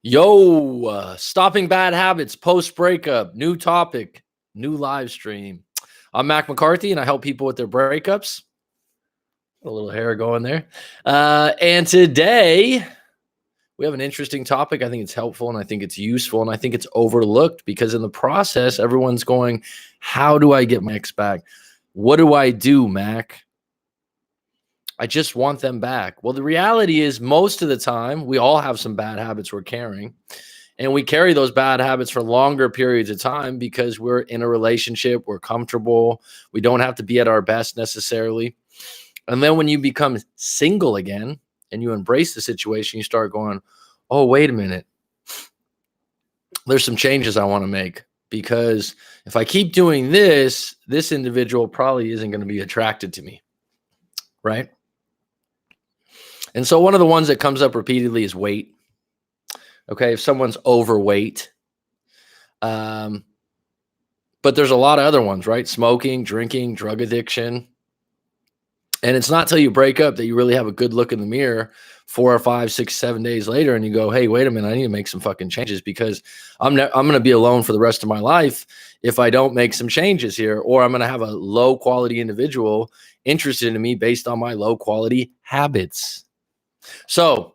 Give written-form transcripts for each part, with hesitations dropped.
Yo, stopping bad habits post breakup, new topic, new live stream. I'm Mac McCarthy and I help people with their breakups. A little hair going there. And today we have an interesting topic. I think it's helpful and I think it's useful and I think it's overlooked because in the process, everyone's going, how do I get my ex back? What do I do, Mac? I just want them back. Well, the reality is most of the time, we all have some bad habits we're carrying. And we carry those bad habits for longer periods of time because we're in a relationship, we're comfortable, we don't have to be at our best necessarily. And then when you become single again and you embrace the situation, you start going, oh, wait a minute. There's some changes I want to make because if I keep doing this, this individual probably isn't going to be attracted to me. Right. And so one of the ones that comes up repeatedly is weight. Okay, if someone's overweight, but there's a lot of other ones, right? Smoking, drinking, drug addiction. And it's not till you break up that you really have a good look in the mirror 4 or 5, 6, 7 days later, and you go, hey, wait a minute, I need to make some fucking changes because I'm going to be alone for the rest of my life if I don't make some changes here, or I'm going to have a low quality individual interested in me based on my low quality habits. So,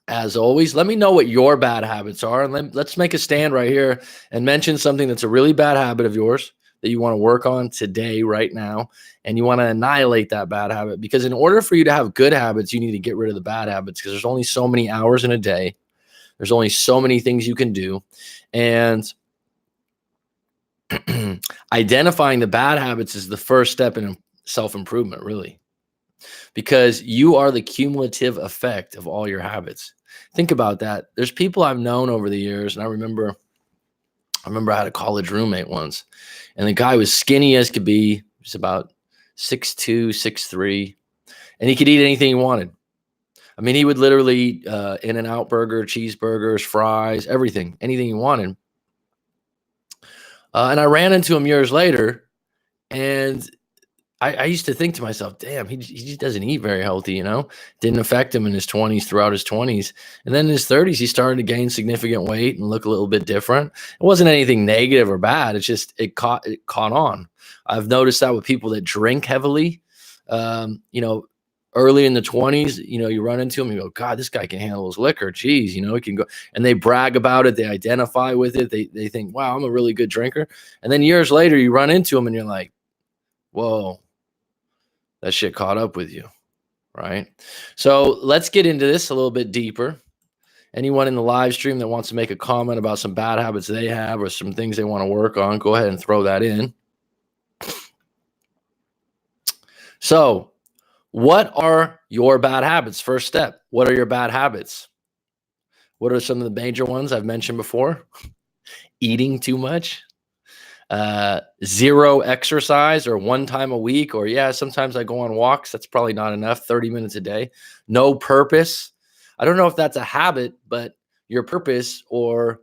as always, let me know what your bad habits are. And let's make a stand right here and mention something that's a really bad habit of yours that you want to work on today, right now. And you want to annihilate that bad habit. Because in order for you to have good habits, you need to get rid of the bad habits because there's only so many hours in a day. There's only so many things you can do. And identifying the bad habits is the first step in self-improvement, really. Because you are the cumulative effect of all your habits. Think about that. There's people I've known over the years, and I remember I had a college roommate once, and the guy was skinny as could be. He was about 6'2", 6'3", and he could eat anything he wanted. I mean, he would literally eat In-N-Out burger, cheeseburgers, fries, everything, anything he wanted. And I ran into him years later, and I used to think to myself, damn, he just doesn't eat very healthy, Didn't affect him in his 20s, throughout his 20s. And then in his 30s, he started to gain significant weight and look a little bit different. It wasn't anything negative or bad. It's just it caught on. I've noticed that with people that drink heavily, early in the 20s, you run into them, you go, God, this guy can handle his liquor. Geez, he can go. And they brag about it. They identify with it. They think, wow, I'm a really good drinker. And then years later, you run into them and you're like, whoa. That shit caught up with you, right? So let's get into this a little bit deeper. Anyone in the live stream that wants to make a comment about some bad habits they have or some things they want to work on, go ahead and throw that in. So what are your bad habits? First step, what are your bad habits? What are some of the major ones I've mentioned before? Eating too much. Zero exercise or 1 time a week, or sometimes I go on walks. That's probably not enough. 30 minutes a day. No purpose. I don't know if that's a habit, but your purpose or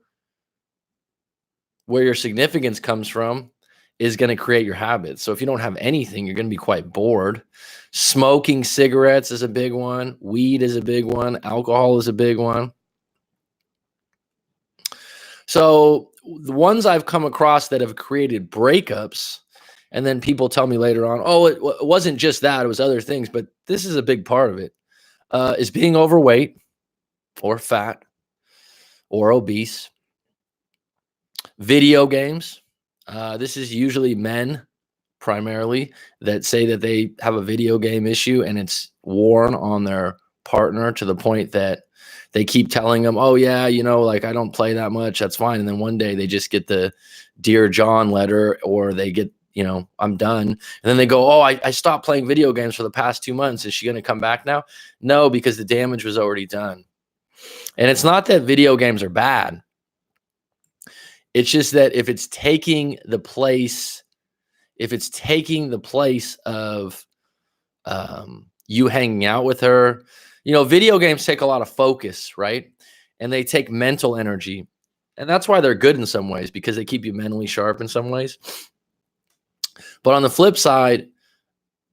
where your significance comes from is going to create your habits. So if you don't have anything, you're going to be quite bored. Smoking cigarettes is a big one. Weed is a big one. Alcohol is a big one. So the ones I've come across that have created breakups, and then people tell me later on, oh, it wasn't just that, it was other things, but this is a big part of it, is being overweight or fat or obese. Video games. This is usually men primarily that say that they have a video game issue and it's worn on their partner to the point that they keep telling them, oh yeah, I don't play that much. That's fine. And then one day they just get the Dear John letter, or they get, I'm done. And then they go, oh, I stopped playing video games for the past 2 months. Is she going to come back now? No, because the damage was already done. And it's not that video games are bad. It's just that if it's taking the place of you hanging out with her, video games take a lot of focus, right? And they take mental energy. And that's why they're good in some ways, because they keep you mentally sharp in some ways. But on the flip side,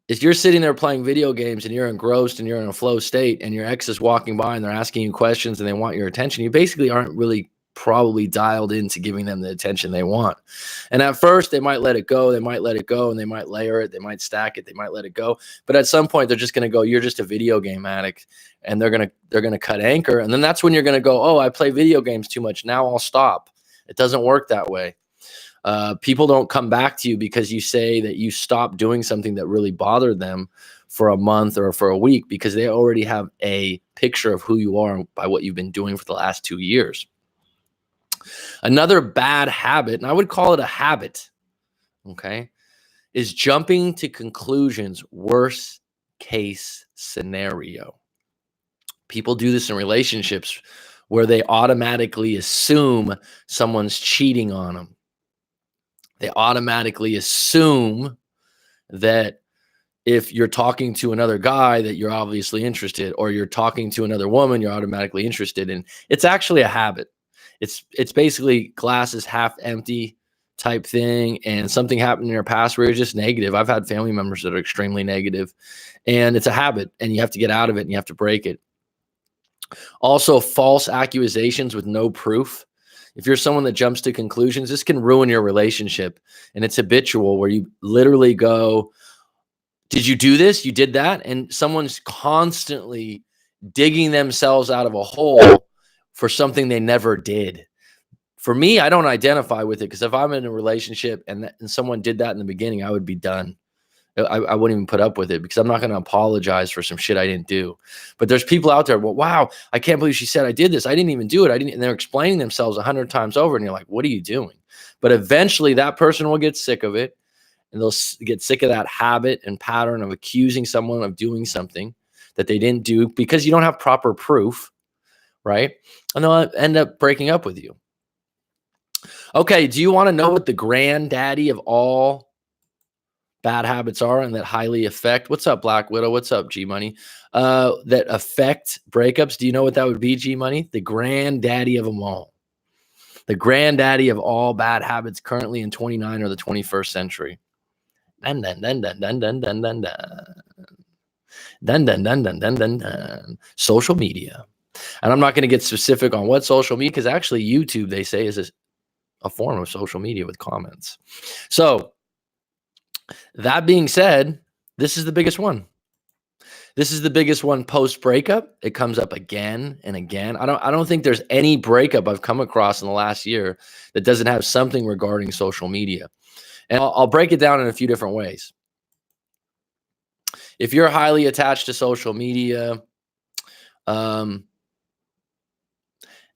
if you're sitting there playing video games and you're engrossed and you're in a flow state and your ex is walking by and they're asking you questions and they want your attention, you basically aren't really probably dialed into giving them the attention they want. And at first they might let it go, and they might layer it, they might stack it, they might let it go. But at some point they're just going to go, you're just a video game addict, and they're going to cut anchor. And then that's when you're going to go, oh, I play video games too much. Now I'll stop. It doesn't work that way. People don't come back to you because you say that you stopped doing something that really bothered them for a month or for a week, because they already have a picture of who you are by what you've been doing for the last 2 years. Another bad habit, and I would call it a habit, okay, is jumping to conclusions, worst case scenario. People do this in relationships where they automatically assume someone's cheating on them. They automatically assume that if you're talking to another guy that you're obviously interested, or you're talking to another woman you're automatically interested in. It's actually a habit. It's basically glass is half empty type thing, and something happened in your past where you're just negative. I've had family members that are extremely negative, and it's a habit, and you have to get out of it and you have to break it. Also, false accusations with no proof. If you're someone that jumps to conclusions, this can ruin your relationship, and it's habitual where you literally go, did you do this? You did that? And someone's constantly digging themselves out of a hole for something they never did. For me, I don't identify with it, because if I'm in a relationship and someone did that in the beginning, I would be done. I wouldn't even put up with it, because I'm not going to apologize for some shit I didn't do. But there's people out there, well, wow, I can't believe she said I did this. I didn't even do it. And they're explaining themselves 100 times over, and you're like, what are you doing? But eventually that person will get sick of it, and they'll get sick of that habit and pattern of accusing someone of doing something that they didn't do because you don't have proper proof, right? And they'll end up breaking up with you. Okay, do you want to know what the granddaddy of all bad habits are and that highly affect? What's up, Black Widow? What's up, G Money? That affect breakups. Do you know what that would be, G Money? The granddaddy of them all. The granddaddy of all bad habits currently in 29 or the 21st century. Dun dun dun dun dun dun dun dun dun. Dun dun dun dun dun dun dun. Social media. And I'm not going to get specific on what social media, because actually YouTube, they say, is a form of social media with comments. So that being said, this is the biggest one. This is the biggest one post breakup. It comes up again and again. I don't think there's any breakup I've come across in the last year that doesn't have something regarding social media. And I'll break it down in a few different ways. If you're highly attached to social media,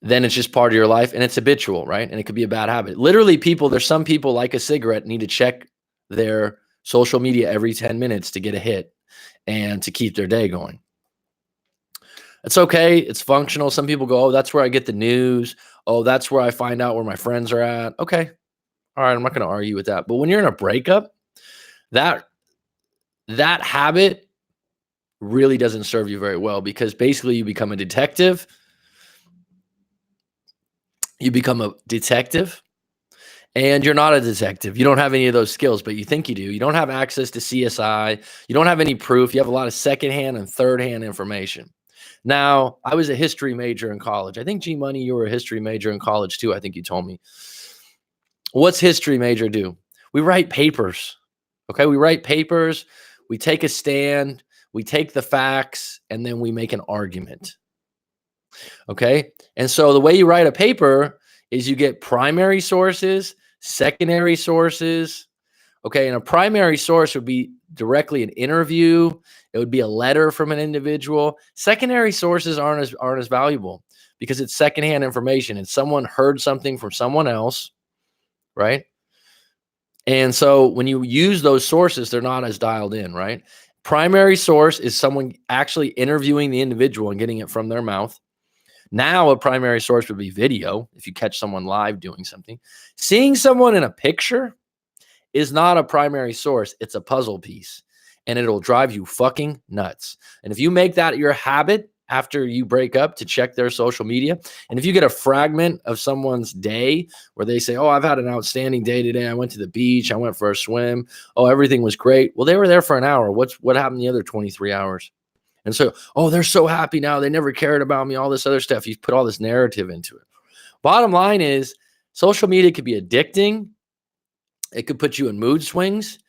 then it's just part of your life, and it's habitual, right? And it could be a bad habit. Literally, there's some people, like a cigarette, need to check their social media every 10 minutes to get a hit and to keep their day going. It's okay. It's functional. Some people go, oh, that's where I get the news. Oh, that's where I find out where my friends are at. Okay. All right. I'm not going to argue with that. But when you're in a breakup, that habit really doesn't serve you very well, because basically you become a detective. You become a detective, and you're not a detective. You don't have any of those skills, but you think you do. You don't have access to CSI. You don't have any proof. You have a lot of secondhand and third-hand information. Now, I was a history major in college. I think, G Money, you were a history major in college too. I think you told me. What's history major do? We write papers. Okay, we write papers. We take a stand. We take the facts, and then we make an argument. Okay. And so the way you write a paper is you get primary sources, secondary sources. Okay. And a primary source would be directly an interview. It would be a letter from an individual. Secondary sources aren't as valuable, because it's secondhand information, and someone heard something from someone else. Right. And so when you use those sources, they're not as dialed in. Right. Primary source is someone actually interviewing the individual and getting it from their mouth. Now, a primary source would be video. If you catch someone live doing something, seeing someone in a picture is not a primary source. It's a puzzle piece, and it'll drive you fucking nuts. And if you make that your habit, after you break up to check their social media. And if you get a fragment of someone's day where they say, oh, I've had an outstanding day today. I went to the beach. I went for a swim. Oh, everything was great. Well, they were there for an hour. What happened the other 23 hours? And so, oh, they're so happy now. They never cared about me, all this other stuff. You put all this narrative into it. Bottom line is social media could be addicting. It could put you in mood swings.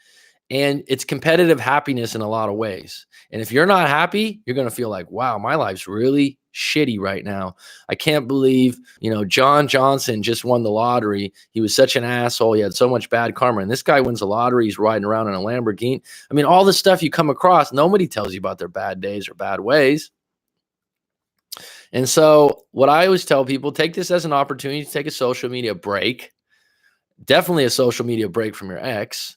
And it's competitive happiness in a lot of ways. And if you're not happy, you're going to feel like, wow, my life's really shitty right now. I can't believe, John Johnson just won the lottery. He was such an asshole. He had so much bad karma. And this guy wins the lottery. He's riding around in a Lamborghini. I mean, all the stuff you come across, nobody tells you about their bad days or bad ways. And so what I always tell people, take this as an opportunity to take a social media break. Definitely a social media break from your ex.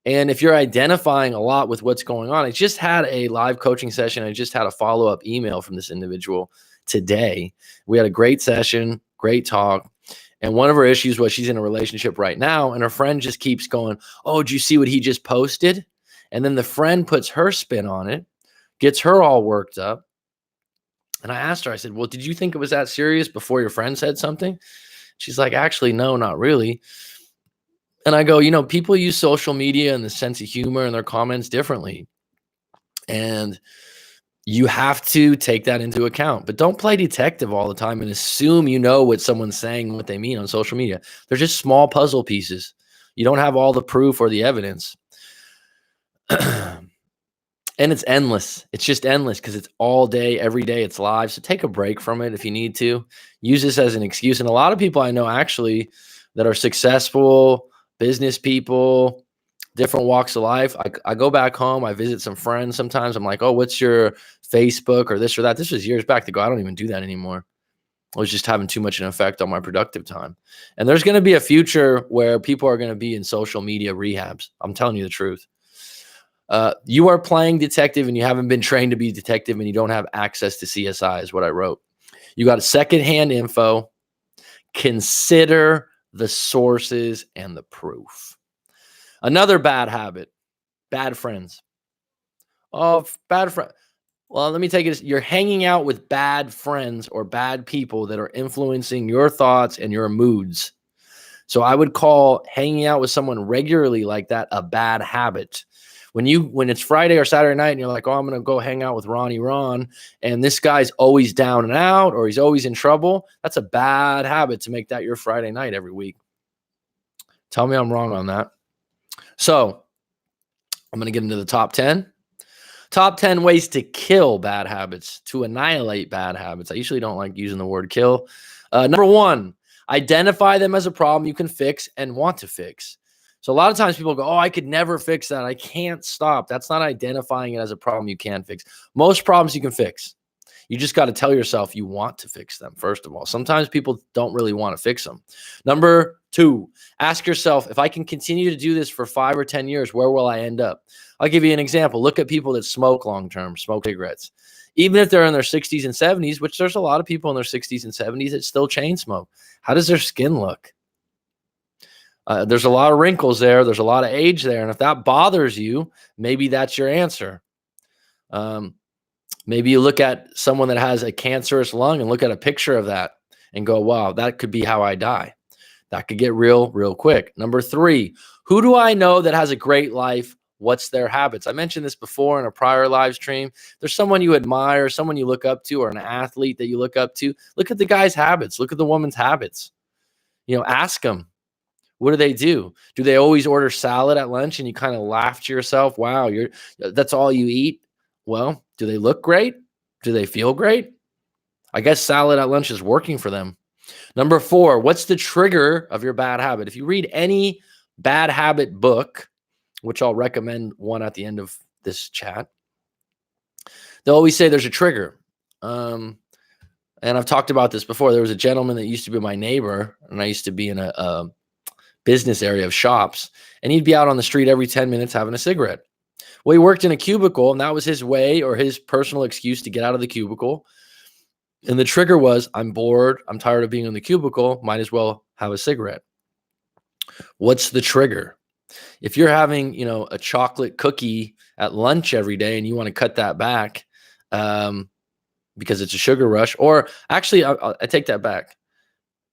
And if you're identifying a lot with what's going on, I just had a live coaching session. I just had a follow-up email from this individual today. We had a great session, great talk. And one of her issues was she's in a relationship right now. And her friend just keeps going, oh, did you see what he just posted? And then the friend puts her spin on it, gets her all worked up. And I asked her, I said, well, did you think it was that serious before your friend said something? She's like, actually, no, not really. And I go, people use social media and the sense of humor and their comments differently. And you have to take that into account. But don't play detective all the time and assume you know what someone's saying and what they mean on social media. They're just small puzzle pieces. You don't have all the proof or the evidence. And it's endless. It's just endless because it's all day, every day. It's live. So take a break from it if you need to. Use this as an excuse. And a lot of people I know actually that are successful business people, different walks of life. I go back home. I visit some friends. Sometimes I'm like, oh, what's your Facebook or this or that? This was years back ago. I don't even do that anymore. I was just having too much an effect on my productive time. And there's going to be a future where people are going to be in social media rehabs. I'm telling you the truth. You are playing detective and you haven't been trained to be detective and you don't have access to CSI is what I wrote. You got a secondhand info. Consider the sources and the proof. Another bad habit, bad friends. Oh, bad friend. Well, let me take it. You're hanging out with bad friends or bad people that are influencing your thoughts and your moods. So I would call hanging out with someone regularly like that a bad habit. When it's Friday or Saturday night and you're like, oh, I'm going to go hang out with Ron, and this guy's always down and out or he's always in trouble, that's a bad habit to make that your Friday night every week. Tell me I'm wrong on that. So I'm going to get into the top 10. Top 10 ways to kill bad habits, to annihilate bad habits. I usually don't like using the word kill. Number 1, identify them as a problem you can fix and want to fix. So a lot of times people go, oh, I could never fix that. I can't stop. That's not identifying it as a problem you can fix. Most problems you can fix. You just got to tell yourself you want to fix them, first of all. Sometimes people don't really want to fix them. Number 2, ask yourself, if I can continue to do this for 5 or 10 years, where will I end up? I'll give you an example. Look at people that smoke long-term, smoke cigarettes. Even if they're in their 60s and 70s, which there's a lot of people in their 60s and 70s that still chain smoke. How does their skin look? There's a lot of wrinkles there. There's a lot of age there. And if that bothers you, maybe that's your answer. Maybe you look at someone that has a cancerous lung and look at a picture of that and go, wow, that could be how I die. That could get real quick. Number 3, who do I know that has a great life? What's their habits? I mentioned this before in a prior live stream. There's someone you admire, someone you look up to, or an athlete that you look up to. Look at the guy's habits. Look at the woman's habits. Ask them. What do they do? Do they always order salad at lunch and you kind of laugh to yourself? Wow, that's all you eat? Well, do they look great? Do they feel great? I guess salad at lunch is working for them. Number 4, what's the trigger of your bad habit? If you read any bad habit book, which I'll recommend one at the end of this chat, they'll always say there's a trigger. And I've talked about this before. There was a gentleman that used to be my neighbor, and I used to be in a business area of shops, and he'd be out on the street every 10 minutes having a cigarette. Well, he worked in a cubicle, and that was his way or his personal excuse to get out of the cubicle. And the trigger was, I'm bored. I'm tired of being in the cubicle. Might as well have a cigarette. What's the trigger? If you're having, a chocolate cookie at lunch every day and you want to cut that back, because it's a sugar rush. Or actually, I take that back.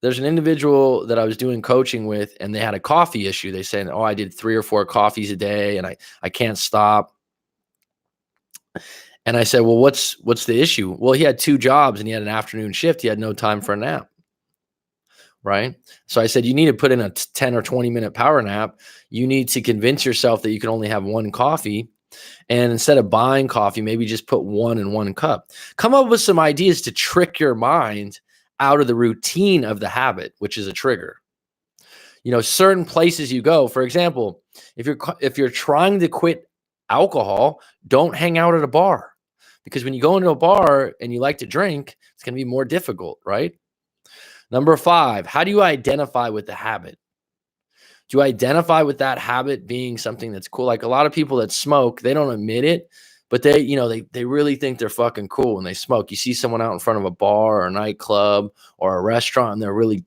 There's an individual that I was doing coaching with, and they had a coffee issue. They said, oh, I did 3 or 4 coffees a day and I can't stop. And I said, well, what's the issue? Well, he had 2 jobs and he had an afternoon shift. He had no time for a nap. Right. So I said, you need to put in a 10 or 20-minute power nap. You need to convince yourself that you can only have 1 coffee. And instead of buying coffee, maybe just put 1 in 1 cup. Come up with some ideas to trick your mind out of the routine of the habit, which is a trigger. You know, certain places you go, for example, if you're trying to quit alcohol, don't hang out at a bar, because when you go into a bar and you like to drink, it's going to be more difficult, right? Number 5, how do you identify with the habit? Do you identify with that habit being something that's cool? Like a lot of people that smoke, they don't admit it, but they really think they're fucking cool when they smoke. You see someone out in front of a bar or a nightclub or a restaurant, and they're really,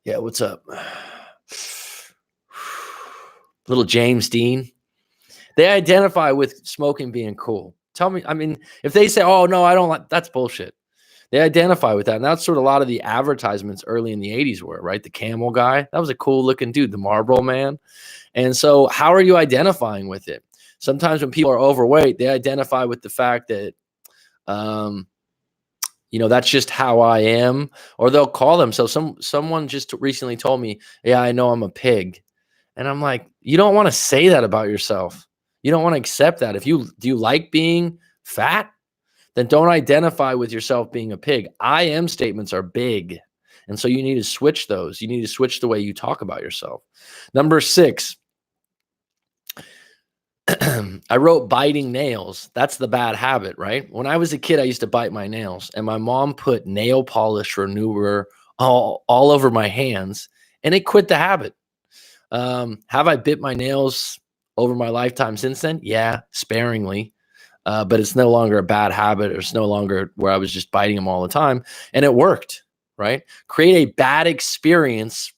yeah, what's up? Little James Dean. They identify with smoking being cool. Tell me, I mean, if they say, oh, no, I don't like, that's bullshit. They identify with that. And that's sort of a lot of the advertisements early in the 80s were, right? The camel guy, that was a cool looking dude, the Marlboro man. And so how are you identifying with it? Sometimes when people are overweight, they identify with the fact that, that's just how I am. Or they'll call themselves, someone just recently told me, yeah, I know I'm a pig. And I'm like, you don't want to say that about yourself. You don't want to accept that. Do you like being fat? Then don't identify with yourself being a pig. I am statements are big. And so you need to switch those. You need to switch the way you talk about yourself. Number 6, I wrote biting nails. That's the bad habit, right? When I was a kid, I used to bite my nails, and my mom put nail polish remover all over my hands, and it quit the habit. Have I bit my nails over my lifetime since then? Yeah, sparingly. But it's no longer a bad habit, or it's no longer where I was just biting them all the time. And it worked, right? Create a bad experience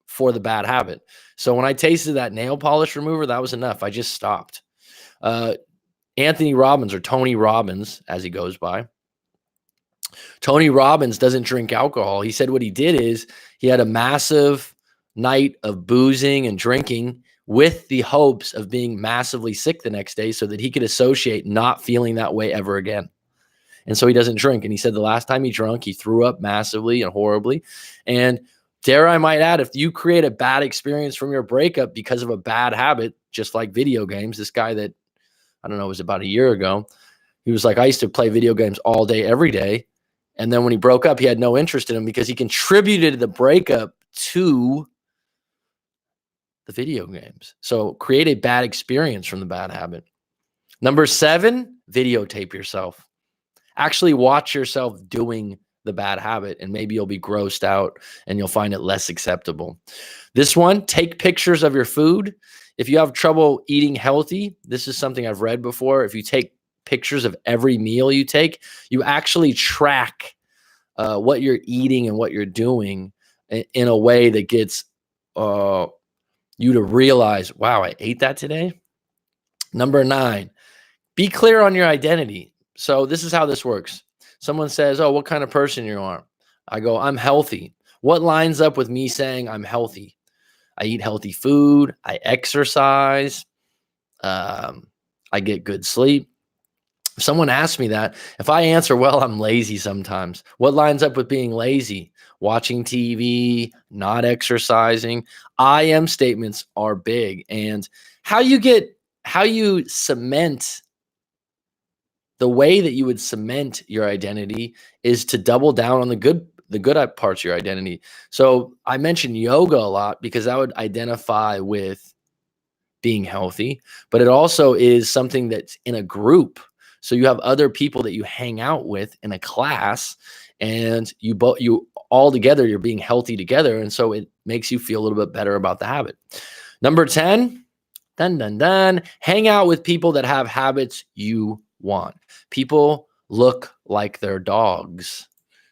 for the bad habit. So when I tasted that nail polish remover, that was enough. I just stopped. Anthony Robbins, or Tony Robbins, as he goes by. Tony Robbins doesn't drink alcohol. He said what he did is he had a massive night of boozing and drinking with the hopes of being massively sick the next day so that he could associate not feeling that way ever again. And so he doesn't drink. And he said the last time he drank, he threw up massively and horribly. And dare I might add, if you create a bad experience from your breakup because of a bad habit, just like video games, this guy that, I don't know, it was about a year ago, he was like, I used to play video games all day, every day. And then when he broke up, he had no interest in them because he contributed the breakup to the video games. So create a bad experience from the bad habit. Number 7, videotape yourself. Actually watch yourself doing the bad habit, and maybe you'll be grossed out and you'll find it less acceptable. This one, take pictures of your food. If you have trouble eating healthy, this is something I've read before. If you take pictures of every meal you take, you actually track what you're eating and what you're doing in a way that gets you to realize, wow, I ate that today. Number 9, be clear on your identity. So this is how this works. Someone says, oh, what kind of person you are? I go, I'm healthy. What lines up with me saying I'm healthy? I eat healthy food. I exercise. I get good sleep. If someone asks me that, if I answer, well, I'm lazy sometimes. What lines up with being lazy? Watching TV, not exercising. I am statements are big. And how you cement, the way that you would cement your identity is to double down on the good parts of your identity. So I mentioned yoga a lot because that would identify with being healthy, but it also is something that's in a group. So you have other people that you hang out with in a class, and you all together, you're being healthy together. And so it makes you feel a little bit better about the habit. Number 10, hang out with people that have habits you want. People look like their dogs.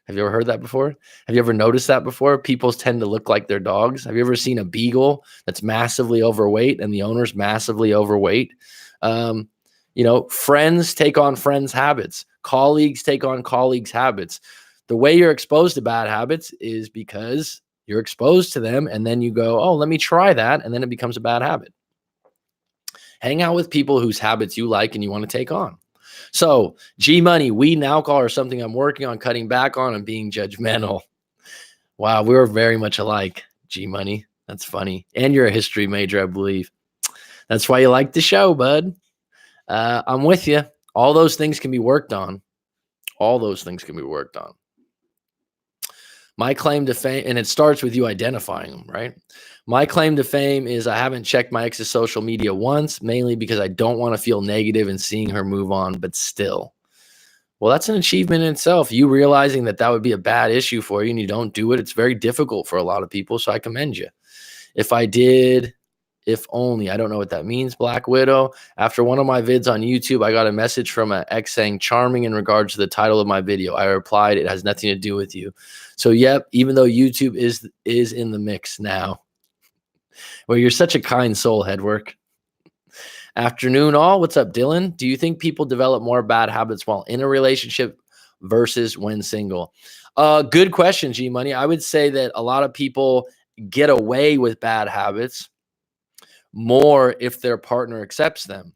Have you ever heard that before? Have you ever noticed that before? People tend to look like their dogs. Have you ever seen a beagle that's massively overweight and the owner's massively overweight? Friends take on friends' habits. Colleagues take on colleagues' habits. The way you're exposed to bad habits is because you're exposed to them, and then you go, oh, let me try that, and then it becomes a bad habit. Hang out with people whose habits you like and you want to take on. So, G Money, weed and alcohol are something I'm working on cutting back on and being judgmental. Wow, we were very much alike, G Money. That's funny. And you're a history major, I believe. That's why you like the show, bud. I'm with you. All those things can be worked on. All those things can be worked on. My claim to fame, and it starts with you identifying them, right? My claim to fame is I haven't checked my ex's social media once, mainly because I don't want to feel negative in seeing her move on, but still. Well, that's an achievement in itself. You realizing that would be a bad issue for you and you don't do it. It's very difficult for a lot of people, so I commend you. If I did, if only, I don't know what that means, Black Widow. After one of my vids on YouTube, I got a message from an ex saying charming in regards to the title of my video. I replied, it has nothing to do with you. So, yep, even though YouTube is in the mix now. Well, you're such a kind soul, Headwork. Afternoon all. What's up, Dylan? Do you think people develop more bad habits while in a relationship versus when single? Good question, G Money. I would say that a lot of people get away with bad habits more if their partner accepts them.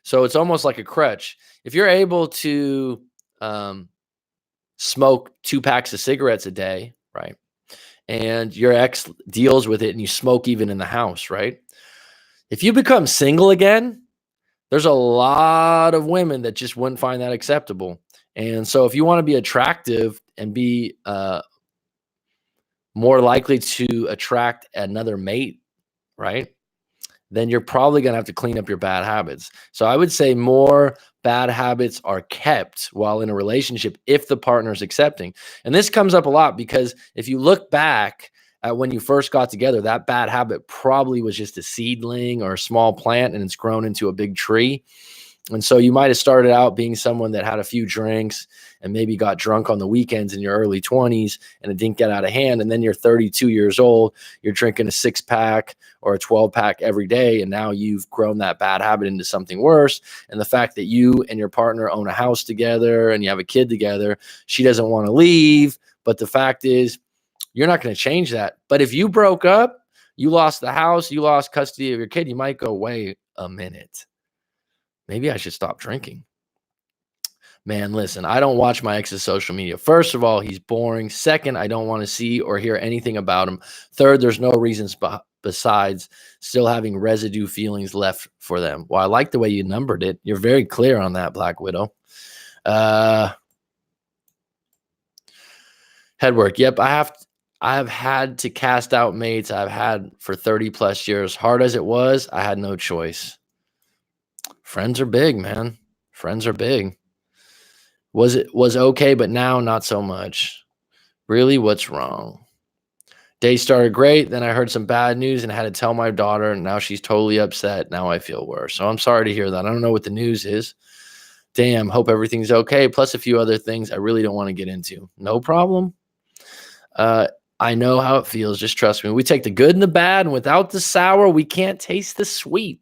So it's almost like a crutch. If you're able to smoke 2 packs of cigarettes a day, right? And your ex deals with it and you smoke even in the house, right? If you become single again, there's a lot of women that just wouldn't find that acceptable. And so if you want to be attractive and be more likely to attract another mate, right, then you're probably going to have to clean up your bad habits. So I would say more bad habits are kept while in a relationship if the partner is accepting. And this comes up a lot because if you look back at when you first got together, that bad habit probably was just a seedling or a small plant and it's grown into a big tree. And so you might have started out being someone that had a few drinks and maybe got drunk on the weekends in your early 20s and it didn't get out of hand. And then you're 32 years old, you're drinking a 6-pack or a 12-pack every day. And now you've grown that bad habit into something worse. And the fact that you and your partner own a house together and you have a kid together, she doesn't want to leave. But the fact is, you're not going to change that. But if you broke up, you lost the house, you lost custody of your kid, you might go, wait a minute. Maybe I should stop drinking. Man, listen, I don't watch my ex's social media. First of all, he's boring. Second, I don't want to see or hear anything about him. Third, there's no reasons besides still having residue feelings left for them. Well, I like the way you numbered it. You're very clear on that, Black Widow. Headwork. Yep, I have had to cast out mates I've had for 30 plus years. Hard as it was, I had no choice. Friends are big, man. Friends are big. Was okay, but now not so much. Really, what's wrong? Day started great. Then I heard some bad news and had to tell my daughter. And now she's totally upset. Now I feel worse. So I'm sorry to hear that. I don't know what the news is. Damn, hope everything's okay. Plus a few other things I really don't want to get into. No problem. I know how it feels. Just trust me. We take the good and the bad, and without the sour, we can't taste the sweet.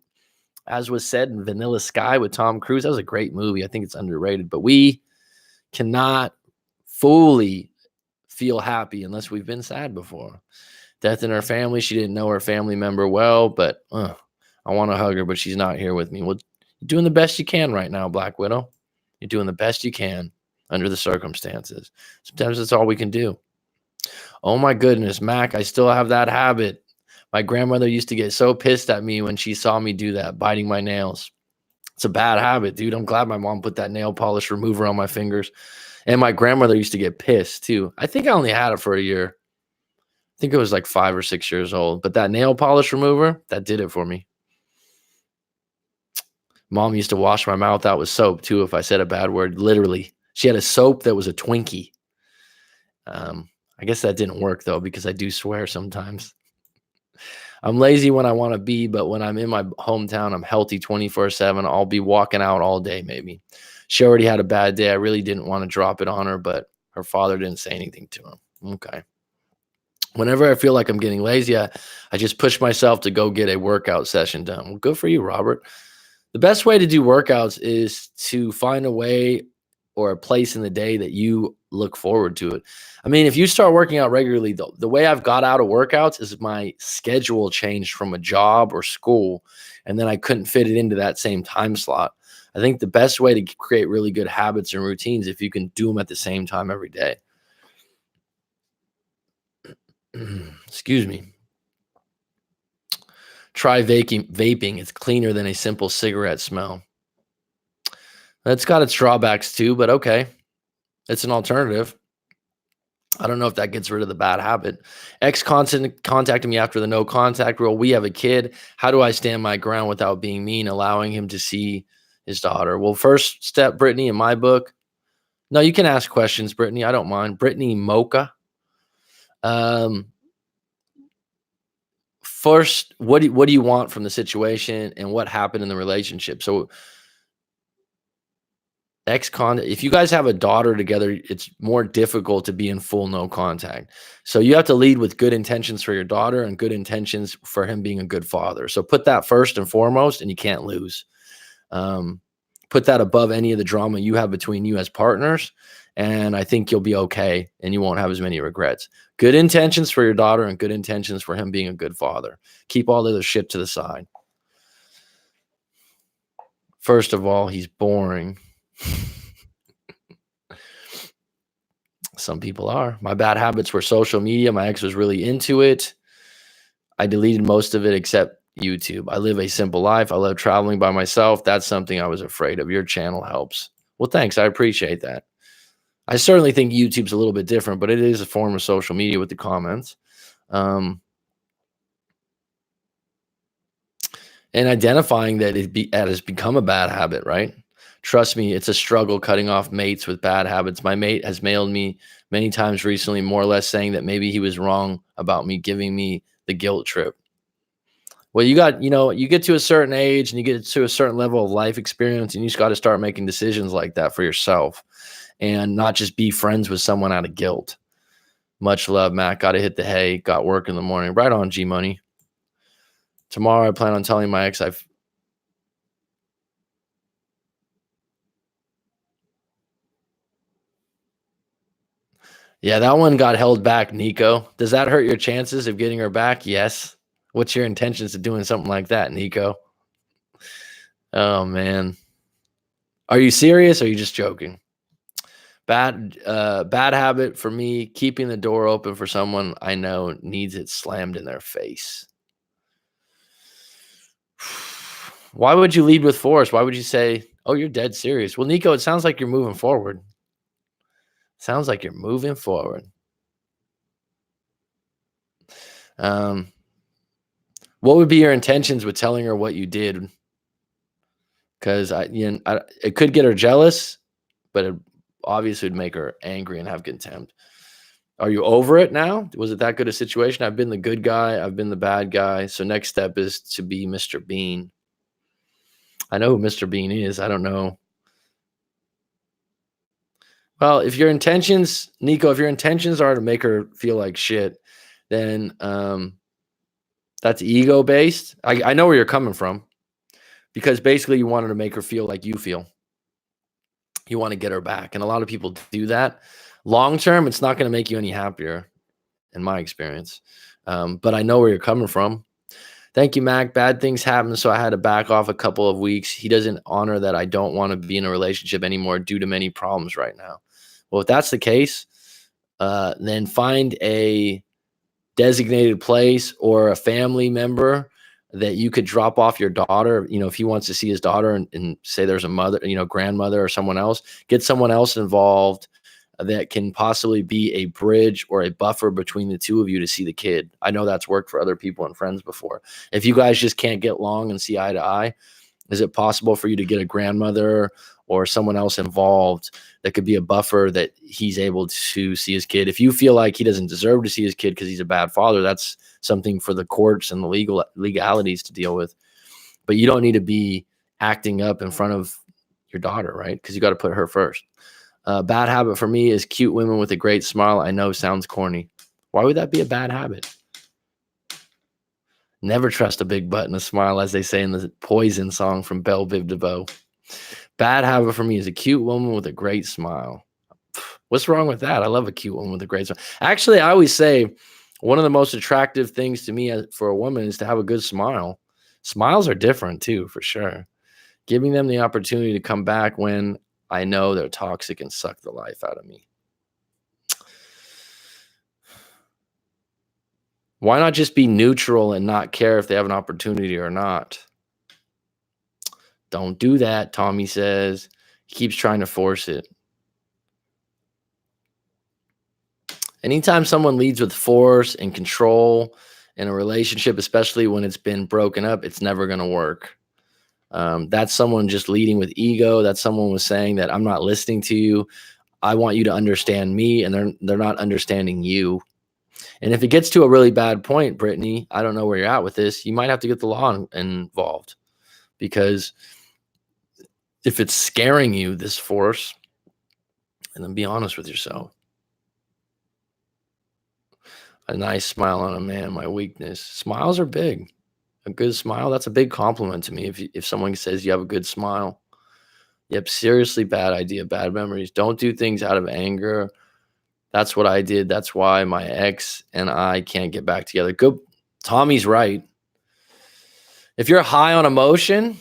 As was said in Vanilla Sky with Tom Cruise. That was a great movie. I think it's underrated, but we cannot fully feel happy unless we've been sad before. Death in her family. She didn't know her family member well, but I want to hug her, but she's not here with me. Well, you're doing the best you can right now, Black Widow. You're doing the best you can under the circumstances. Sometimes that's all we can do. Oh my goodness, Mac, I still have that habit. My grandmother used to get so pissed at me when she saw me do that, biting my nails. It's a bad habit, dude. I'm glad my mom put that nail polish remover on my fingers. And my grandmother used to get pissed too. I think I only had it for a year. I think it was like 5 or 6 years old. But that nail polish remover, that did it for me. Mom used to wash my mouth out with soap too if I said a bad word. Literally. She had a soap that was a Twinkie. I guess that didn't work though because I do swear sometimes. I'm lazy when I want to be, but when I'm in my hometown, I'm healthy 24/7. I'll be walking out all day maybe. She already had a bad day. I really didn't want to drop it on her, but her father didn't say anything to him. Okay. Whenever I feel like I'm getting lazy, I just push myself to go get a workout session done. Well, good for you, Robert. The best way to do workouts is to find a way or a place in the day that you look forward to it. I mean, if you start working out regularly, the way I've got out of workouts is my schedule changed from a job or school, and then I couldn't fit it into that same time slot. I think the best way to create really good habits and routines if you can do them at the same time every day. Excuse me. Try vaping. It's cleaner than a simple cigarette smell. That's got its drawbacks too, but okay. It's an alternative. I don't know if that gets rid of the bad habit. Ex contacted me after the no contact rule. We have a kid. How do I stand my ground without being mean, allowing him to see his daughter? Well, first step, Brittany, in my book. No, you can ask questions, Brittany. I don't mind. Brittany Mocha. First, what do you want from the situation and what happened in the relationship? So if you guys have a daughter together, it's more difficult to be in full no contact. So you have to lead with good intentions for your daughter and good intentions for him being a good father. So put that first and foremost, and you can't lose. Put that above any of the drama you have between you as partners, and I think you'll be okay and you won't have as many regrets. Good intentions for your daughter and good intentions for him being a good father. Keep all the other shit to the side. First of all, he's boring. Some people are. My bad habits were social media. My ex was really into it. I deleted most of it except YouTube. I live a simple life. I love traveling by myself. That's something I was afraid of. Your channel helps. Well, thanks. I appreciate that. I certainly think YouTube's a little bit different, but it is a form of social media with the comments. And identifying that it has become a bad habit, right? Trust me, it's a struggle cutting off mates with bad habits. My mate has mailed me many times recently, more or less saying that maybe he was wrong about me giving me the guilt trip. Well, you get to a certain age and you get to a certain level of life experience, and you just got to start making decisions like that for yourself and not just be friends with someone out of guilt. Much love, Matt. Got to hit the hay. Got work in the morning. Right on, G Money. Tomorrow I plan on telling my ex Yeah, that one got held back, Nico. Does that hurt your chances of getting her back? Yes. What's your intentions of doing something like that, Nico? Oh, man. Are you serious or are you just joking? Bad habit for me, keeping the door open for someone I know needs it slammed in their face. Why would you lead with force? Why would you say, oh, you're dead serious? Well, Nico, it sounds like you're moving forward. Sounds like you're moving forward. What would be your intentions with telling her what you did? Because it could get her jealous, but it obviously would make her angry and have contempt. Are you over it now? Was it that good a situation? I've been the good guy. I've been the bad guy. So next step is to be Mr. Bean. I know who Mr. Bean is. I don't know. Well, if your intentions, Nico, if your intentions are to make her feel like shit, then that's ego based. I know where you're coming from, because basically you wanted to make her feel like you feel. You want to get her back. And a lot of people do that. Long term, it's not going to make you any happier, in my experience. But I know where you're coming from. Thank you, Mac. Bad things happen, so I had to back off a couple of weeks. He doesn't honor that I don't want to be in a relationship anymore due to many problems right now. Well, if that's the case, then find a designated place or a family member that you could drop off your daughter. If he wants to see his daughter and say there's a mother, grandmother or someone else, get someone else involved that can possibly be a bridge or a buffer between the two of you to see the kid. I know that's worked for other people and friends before. If you guys just can't get along and see eye to eye, is it possible for you to get a grandmother or someone else involved that could be a buffer that he's able to see his kid? If you feel like he doesn't deserve to see his kid because he's a bad father, that's something for the courts and the legalities to deal with. But you don't need to be acting up in front of your daughter, right? Because you got to put her first. Bad habit for me is cute women with a great smile. I know sounds corny. Why would that be a bad habit? Never trust a big butt and a smile, as they say in the Poison song from Belle Biv DeVoe. Bad habit for me is a cute woman with a great smile. What's wrong with that? I love a cute woman with a great smile. Actually, I always say one of the most attractive things to me for a woman is to have a good smile. Smiles are different too, for sure. Giving them the opportunity to come back when I know they're toxic and suck the life out of me. Why not just be neutral and not care if they have an opportunity or not? Don't do that, Tommy says. He keeps trying to force it. Anytime someone leads with force and control in a relationship, especially when it's been broken up, it's never going to work. That's someone just leading with ego. That's someone was saying that I'm not listening to you. I want you to understand me, and they're not understanding you. And if it gets to a really bad point, Brittany, I don't know where you're at with this. You might have to get the law involved, because if it's scaring you, this force, and then be honest with yourself. A nice smile on a man, my weakness. Smiles are big. A good smile, that's a big compliment to me. If someone says you have a good smile. Yep, seriously bad idea, bad memories. Don't do things out of anger. That's what I did. That's why my ex and I can't get back together. Good. Tommy's right. If you're high on emotion,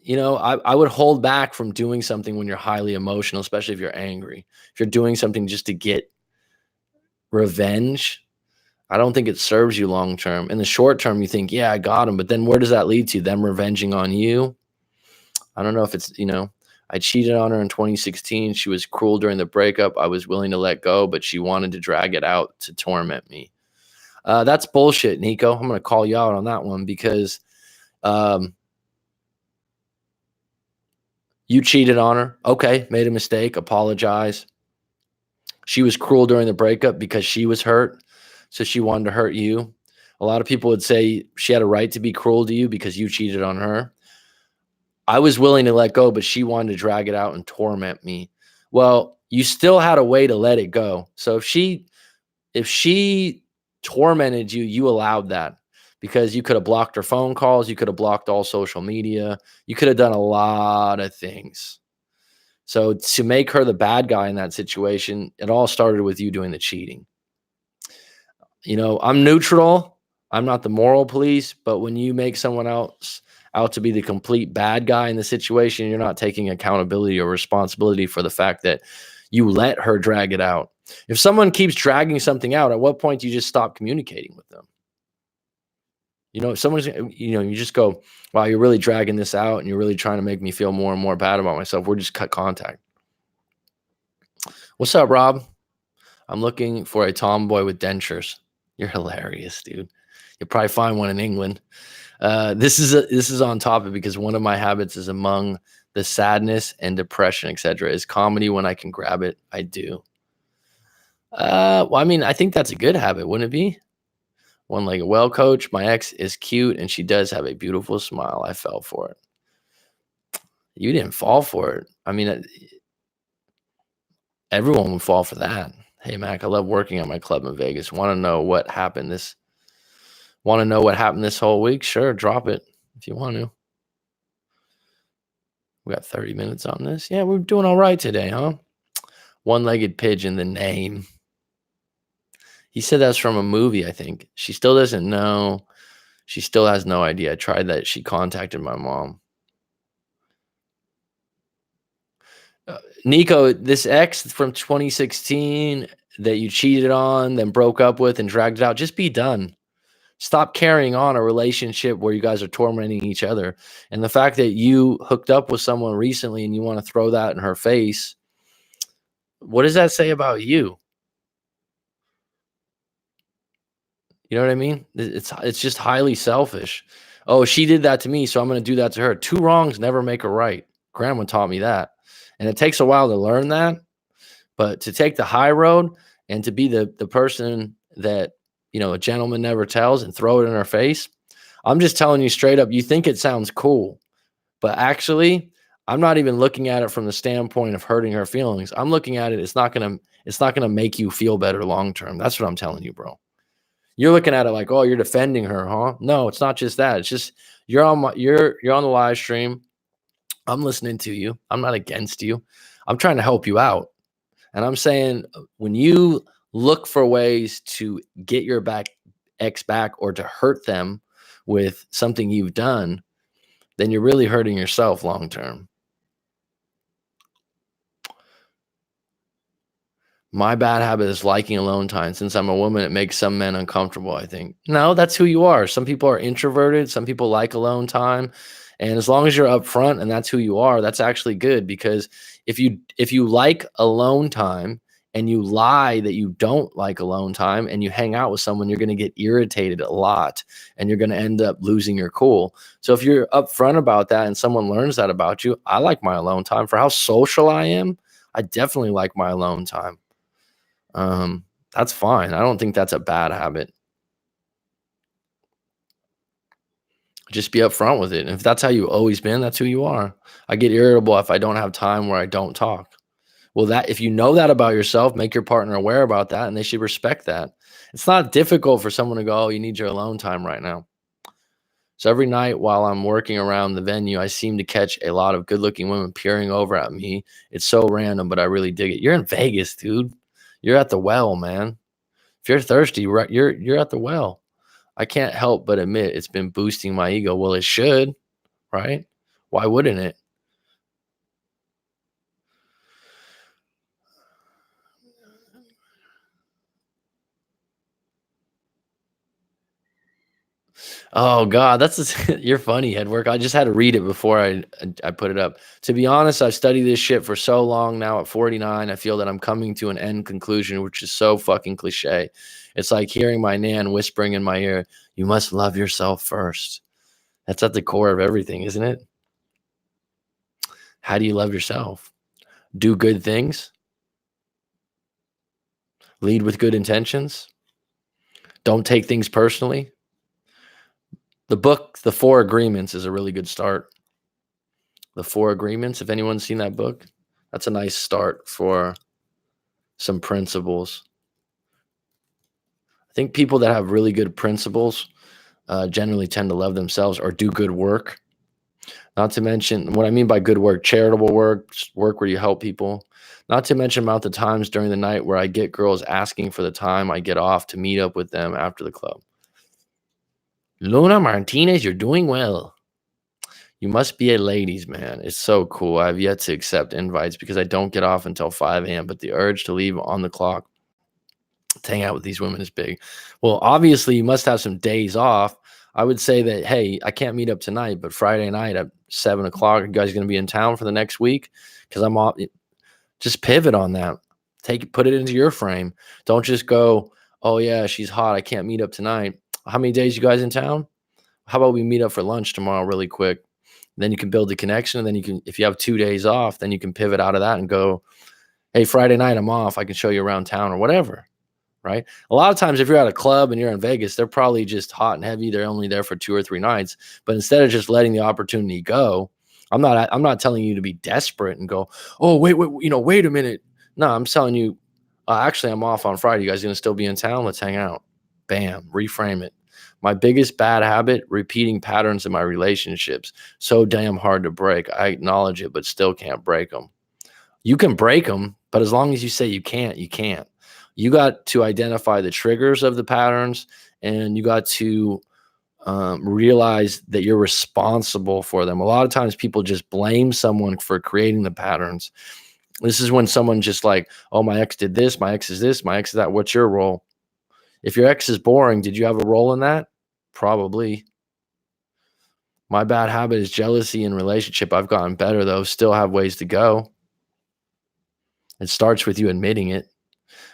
I would hold back from doing something when you're highly emotional, especially if you're angry. If you're doing something just to get revenge, I don't think it serves you long term. In the short term, you think, yeah, I got him. But then where does that lead to? Them revenging on you? I don't know if it's, I cheated on her in 2016. She was cruel during the breakup. I was willing to let go, but she wanted to drag it out to torment me. That's bullshit, Nico. I'm going to call you out on that one, because you cheated on her. Okay, made a mistake. Apologize. She was cruel during the breakup because she was hurt, so she wanted to hurt you. A lot of people would say she had a right to be cruel to you because you cheated on her. I was willing to let go, but she wanted to drag it out and torment me. Well, you still had a way to let it go. So if she tormented you, you allowed that, because you could have blocked her phone calls. You could have blocked all social media. You could have done a lot of things. So to make her the bad guy in that situation, it all started with you doing the cheating. I'm neutral. I'm not the moral police, but when you make someone else out to be the complete bad guy in the situation, you're not taking accountability or responsibility for the fact that you let her drag it out. If someone keeps dragging something out, at what point do you just stop communicating with them? If someone's, you just go, wow, you're really dragging this out and you're really trying to make me feel more and more bad about myself. We're just cut contact. What's up, Rob? I'm looking for a tomboy with dentures. You're hilarious, dude. You'll probably find one in England. This is on topic, because one of my habits is among the sadness and depression, etc. is comedy. When I can grab it, I do. Well, I think that's a good habit, wouldn't it be? One like, well, coach, my ex is cute and she does have a beautiful smile. I fell for it. You didn't fall for it. Everyone would fall for that. Hey, Mac, I love working at my club in Vegas. Want to know what happened this whole week? Sure, drop it if you want to. We got 30 minutes on this. Yeah, we're doing all right today, huh? One-legged pigeon, the name. He said that's from a movie, I think. She still doesn't know. She still has no idea. I tried that. She contacted my mom. Nico, this ex from 2016 that you cheated on, then broke up with and dragged it out, just be done. Stop carrying on a relationship where you guys are tormenting each other. And the fact that you hooked up with someone recently and you want to throw that in her face, what does that say about you? You know what I mean? It's just highly selfish. Oh, she did that to me, so I'm going to do that to her. Two wrongs never make a right. Grandma taught me that. And it takes a while to learn that. But to take the high road and to be the person that, a gentleman never tells and throw it in her face, I'm just telling you straight up, you think it sounds cool. But actually, I'm not even looking at it from the standpoint of hurting her feelings. I'm looking at it, it's not gonna make you feel better long term. That's what I'm telling you, bro. You're looking at it like, oh, you're defending her, huh? No, it's not just that. It's just you're on the live stream. I'm listening to you. I'm not against you. I'm trying to help you out. And I'm saying when you look for ways to get your ex back or to hurt them with something you've done, then you're really hurting yourself long term. My bad habit is liking alone time. Since I'm a woman, it makes some men uncomfortable, I think. No, that's who you are. Some people are introverted, some people like alone time. And as long as you're upfront and that's who you are, that's actually good because if you like alone time and you lie that you don't like alone time and you hang out with someone, you're going to get irritated a lot and you're going to end up losing your cool. So if you're upfront about that and someone learns that about you, I like my alone time. For how social I am, I definitely like my alone time. That's fine. I don't think that's a bad habit. Just be upfront with it. And if that's how you've always been, that's who you are. I get irritable if I don't have time where I don't talk. Well, that if you know that about yourself, make your partner aware about that and they should respect that. It's not difficult for someone to go, "Oh, you need your alone time right now." So every night while I'm working around the venue, I seem to catch a lot of good-looking women peering over at me. It's so random, but I really dig it. You're in Vegas, dude. You're at the well, man. If you're thirsty, right, you're at the well. I can't help but admit it's been boosting my ego. Well, it should, right? Why wouldn't it? Oh God, you're funny, Headwork. I just had to read it before I put it up. To be honest, I've studied this shit for so long now. At 49, I feel that I'm coming to an end conclusion, which is so fucking cliche. It's like hearing my nan whispering in my ear, "You must love yourself first." That's at the core of everything, isn't it? How do you love yourself? Do good things, lead with good intentions, don't take things personally. The book, The Four Agreements, is a really good start. The Four Agreements, if anyone's seen that book, that's a nice start for some principles. I think people that have really good principles generally tend to love themselves or do good work. Not to mention, what I mean by good work, charitable work, work where you help people. Not to mention amount of times during the night where I get girls asking for the time I get off to meet up with them after the club. Luna Martinez, you're doing well. You must be a ladies' man. It's so cool. I've yet to accept invites because I don't get off until 5 a.m., but the urge to leave on the clock to hang out with these women is big. Well, obviously, you must have some days off. I would say that, hey, I can't meet up tonight, but Friday night at 7 o'clock, you guys going to be in town for the next week? Because I'm off. Just pivot on that. Put it into your frame. Don't just go, oh, yeah, she's hot. I can't meet up tonight. How many days you guys in town? How about we meet up for lunch tomorrow really quick? Then you can build the connection. And then you can, if you have 2 days off, then you can pivot out of that and go, hey, Friday night, I'm off. I can show you around town or whatever. Right. A lot of times, if you're at a club and you're in Vegas, they're probably just hot and heavy. They're only there for 2 or 3 nights. But instead of just letting the opportunity go, I'm not telling you to be desperate and go, oh, wait a minute. No, I'm telling you, actually, I'm off on Friday. You guys going to still be in town? Let's hang out. Bam. Reframe it. My biggest bad habit, repeating patterns in my relationships. So damn hard to break. I acknowledge it, but still can't break them. You can break them, but as long as you say you can't, you can't. You got to identify the triggers of the patterns and you got to realize that you're responsible for them. A lot of times people just blame someone for creating the patterns. This is when someone just like, oh, my ex did this, my ex is this, my ex is that. What's your role? If your ex is boring, did you have a role in that? Probably. My bad habit is jealousy in relationship. I've gotten better though, still have ways to go. It starts with you admitting it.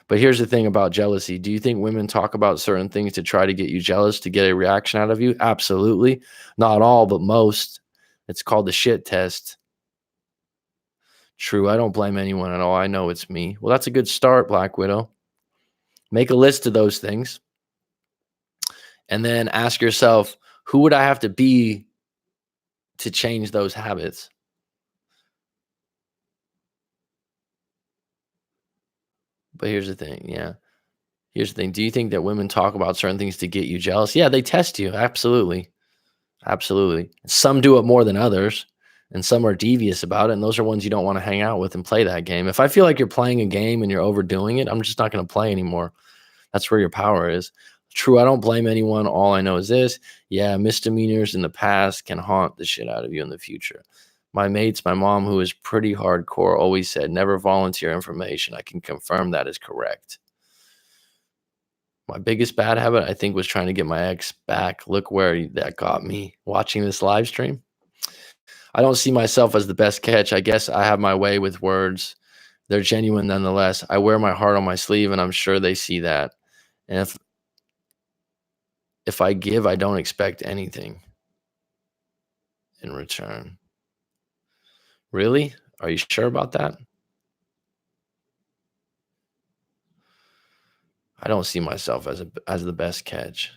But here's the thing about jealousy. Do you think women talk about certain things to try to get you jealous, to get a reaction out of you? Absolutely. Not all, but most. It's called the shit test. True. I don't blame anyone at all. I know it's me. Well, that's a good start, Black Widow. Make a list of those things. And then ask yourself, who would I have to be to change those habits? But here's the thing. Yeah. Here's the thing. Do you think that women talk about certain things to get you jealous? Yeah, they test you. Absolutely. Absolutely. Some do it more than others, and some are devious about it. And those are ones you don't want to hang out with and play that game. If I feel like you're playing a game and you're overdoing it, I'm just not going to play anymore. That's where your power is. True, I don't blame anyone. All I know is this. Yeah, misdemeanors in the past can haunt the shit out of you in the future. My mates, my mom, who is pretty hardcore, always said, never volunteer information. I can confirm that is correct. My biggest bad habit, I think, was trying to get my ex back. Look where that got me watching this live stream. I don't see myself as the best catch. I guess I have my way with words. They're genuine nonetheless. I wear my heart on my sleeve, and I'm sure they see that. And if I give, I don't expect anything in return. Really? Are you sure about that? I don't see myself as the best catch.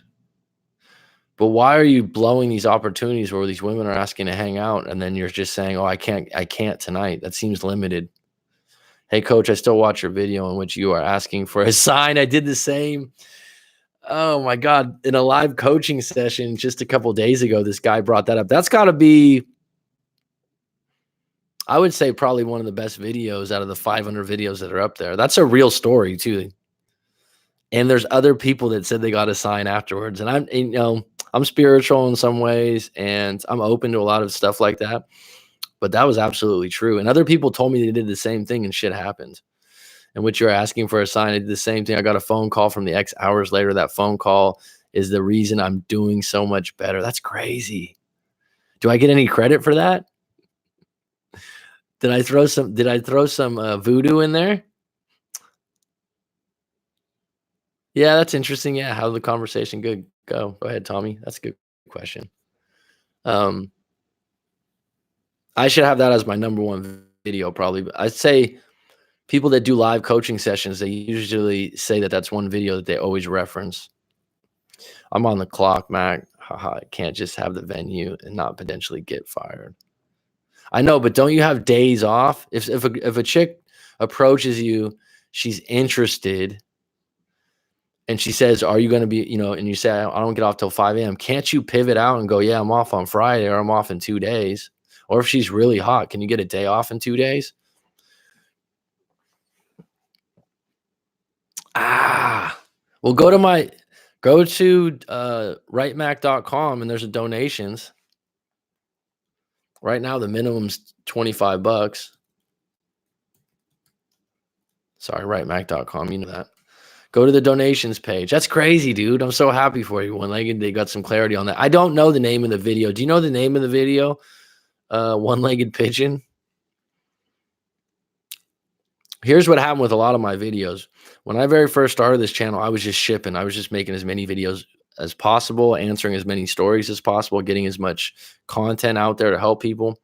But why are you blowing these opportunities where these women are asking to hang out and then you're just saying, "Oh, I can't tonight." That seems limited. Hey coach, I still watch your video in which you are asking for a sign. I did the same. Oh my God. In a live coaching session just a couple days ago, this guy brought that up. That's got to be, I would say, probably one of the best videos out of the 500 videos that are up there. That's a real story too. And there's other people that said they got a sign afterwards. And I'm spiritual in some ways and I'm open to a lot of stuff like that. But that was absolutely true. And other people told me they did the same thing and shit happened. And what you're asking for a sign, I did the same thing. I got a phone call from the ex hours later. That phone call is the reason I'm doing so much better. That's crazy. Do I get any credit for that? Did I throw some voodoo in there? Yeah, that's interesting. Yeah, how did the conversation go? Go ahead, Tommy. That's a good question. Um, I should have that as my number one video probably. But I'd say people that do live coaching sessions, they usually say that that's one video that they always reference. I'm on the clock, Mac. Haha, I can't just have the venue and not potentially get fired. I know, but don't you have days off? If a chick approaches you, she's interested, and she says, "Are you going to be?" And you say, "I don't get off till 5 a.m." Can't you pivot out and go, "Yeah, I'm off on Friday, or I'm off in 2 days"? Or if she's really hot, can you get a day off in 2 days? Well, go to rightmac.com and there's a donations. Right now, the minimum's $25. Sorry, rightmac.com. You know that. Go to the donations page. That's crazy, dude. I'm so happy for you. One-legged, they got some clarity on that. I don't know the name of the video. Do you know the name of the video? One-legged pigeon. Here's what happened with a lot of my videos. When I very first started this channel, I was just shipping. I was just making as many videos as possible, answering as many stories as possible, getting as much content out there to help people.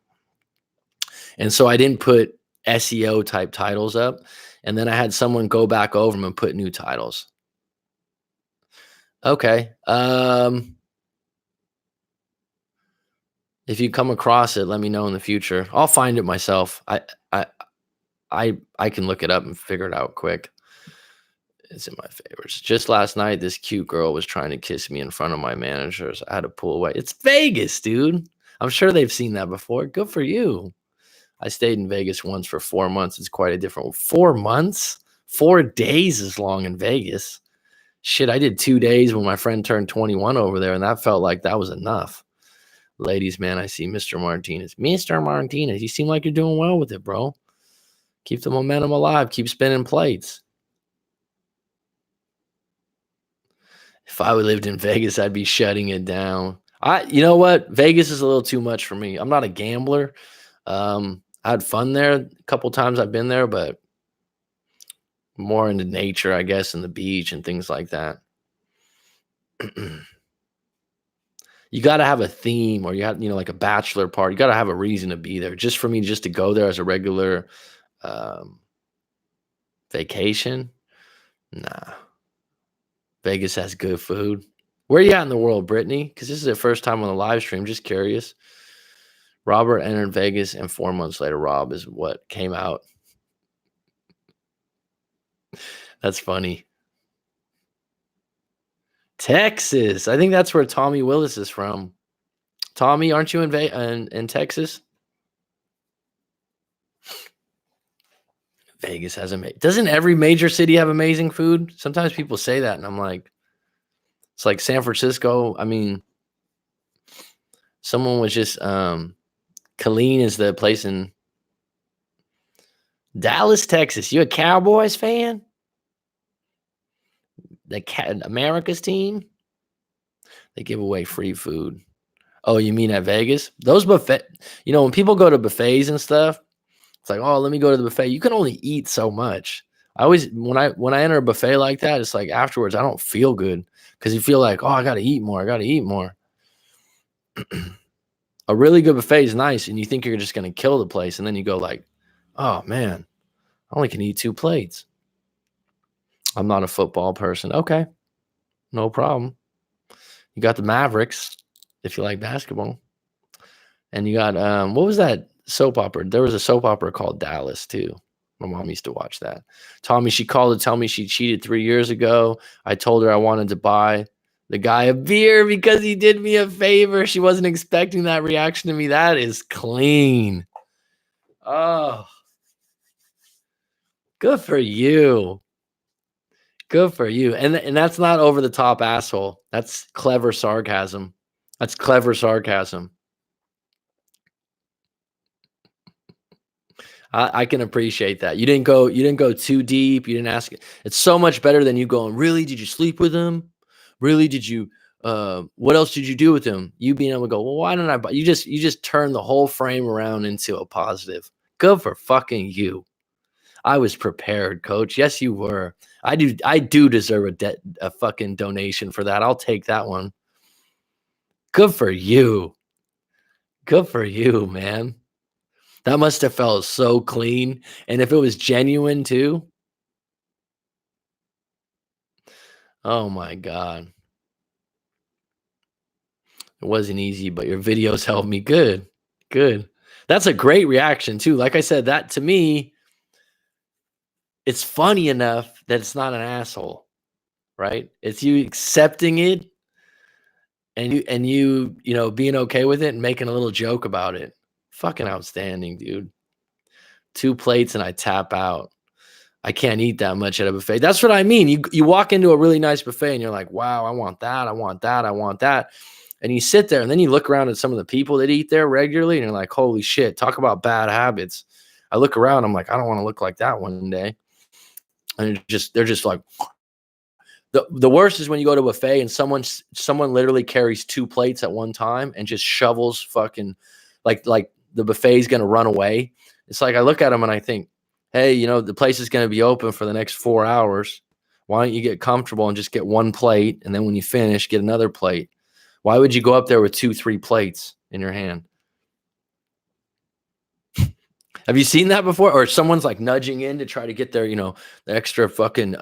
And so I didn't put SEO type titles up. And then I had someone go back over them and put new titles. Okay. If you come across it, let me know in the future. I'll find it myself. I can look it up and figure it out quick. It's in my favorites. Just last night, this cute girl was trying to kiss me in front of my managers. I had to pull away. It's Vegas, dude. I'm sure they've seen that before. Good for you. I stayed in Vegas once for 4 months. It's quite a different 4 months. 4 days is long in Vegas. Shit, I did 2 days when my friend turned 21 over there, and that felt like that was enough. Ladies, man, I see Mr. Martinez. Mr. Martinez, you seem like you're doing well with it, bro. Keep the momentum alive. Keep spinning plates. If I would lived in Vegas, I'd be shutting it down. You know what? Vegas is a little too much for me. I'm not a gambler. I had fun there a couple times I've been there, but more into nature, I guess, and the beach and things like that. You got to have a theme, or you have, like a bachelor party. You got to have a reason to be there. Just for me, just to go there as a regular vacation, nah. Vegas has good food. Where are you at in the world, Brittany? Because this is the first time on the live stream. Just curious. Robert entered Vegas, and 4 months later, Rob is what came out. That's funny. Texas. I think that's where Tommy Willis is from. Tommy, aren't you in Texas? Vegas has doesn't every major city have amazing food? Sometimes people say that, and I'm like, it's like San Francisco. I mean, someone was just Colleen is the place in Dallas, Texas. You a Cowboys fan? America's team? They give away free food. Oh, you mean at Vegas? Those buffet, when people go to buffets and stuff, it's like, oh, let me go to the buffet. You can only eat so much. I always when I enter a buffet like that, it's like afterwards I don't feel good because you feel like, oh, I gotta eat more. I gotta eat more. A really good buffet is nice, and you think you're just gonna kill the place, and then you go like, oh man, I only can eat 2 plates. I'm not a football person. Okay, no problem. You got the Mavericks if you like basketball. And you got what was that soap opera? There was a soap opera called Dallas too. My mom used to watch that. Tommy, she called to tell me she cheated 3 years ago. I told her I wanted to buy the guy a beer because he did me a favor. She wasn't expecting that reaction to me. That is clean. Oh, good for you. Good for you. And that's not over the top asshole. That's clever sarcasm. That's clever sarcasm. I can appreciate that. You didn't go too deep. You didn't ask it. It's so much better than you going, really? Did you sleep with him? Really? Did you what else did you do with him? You being able to go, well, why don't I buy? You just turn the whole frame around into a positive. Good for fucking you. I was prepared, coach. Yes, you were. I do deserve a fucking donation for that. I'll take that one. Good for you. Good for you, man. That must have felt so clean. And if it was genuine too, oh my God. It wasn't easy, but your videos helped me. Good. Good. That's a great reaction too. Like I said, that to me, it's funny enough that it's not an asshole, right? It's you accepting it and you being okay with it and making a little joke about it. Fucking outstanding, dude. 2 plates and I tap out. I can't eat that much at a buffet. That's what I mean. You walk into a really nice buffet and you're like, wow, I want that. I want that. I want that. And you sit there and then you look around at some of the people that eat there regularly and you're like, holy shit, talk about bad habits. I look around, I'm like, I don't want to look like that one day. And they're just like, the worst is when you go to a buffet and someone literally carries 2 plates at one time and just shovels fucking like the buffet is going to run away. It's like I look at them and I think, hey, the place is going to be open for the next 4 hours. Why don't you get comfortable and just get 1 plate? And then when you finish, get another plate. Why would you go up there with 2, 3 plates in your hand? Have you seen that before? Or someone's like nudging in to try to get their, the extra fucking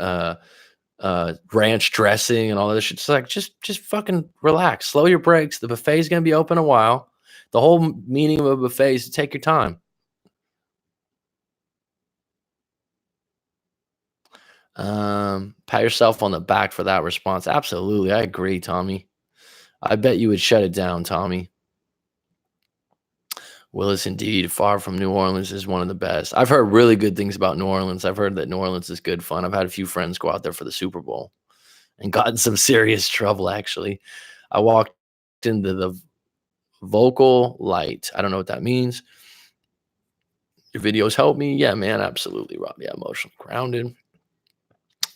ranch dressing and all this shit. It's like, just fucking relax. Slow your brakes. The buffet is going to be open a while. The whole meaning of a buffet is to take your time. Pat yourself on the back for that response. Absolutely. I agree, Tommy. I bet you would shut it down, Tommy. Willis, indeed, far from New Orleans is one of the best. I've heard really good things about New Orleans. I've heard that New Orleans is good fun. I've had a few friends go out there for the Super Bowl and got in some serious trouble, actually. I walked into the vocal light. I don't know what that means. Your videos help me. Yeah, man, absolutely, Rob. Yeah, emotionally grounded.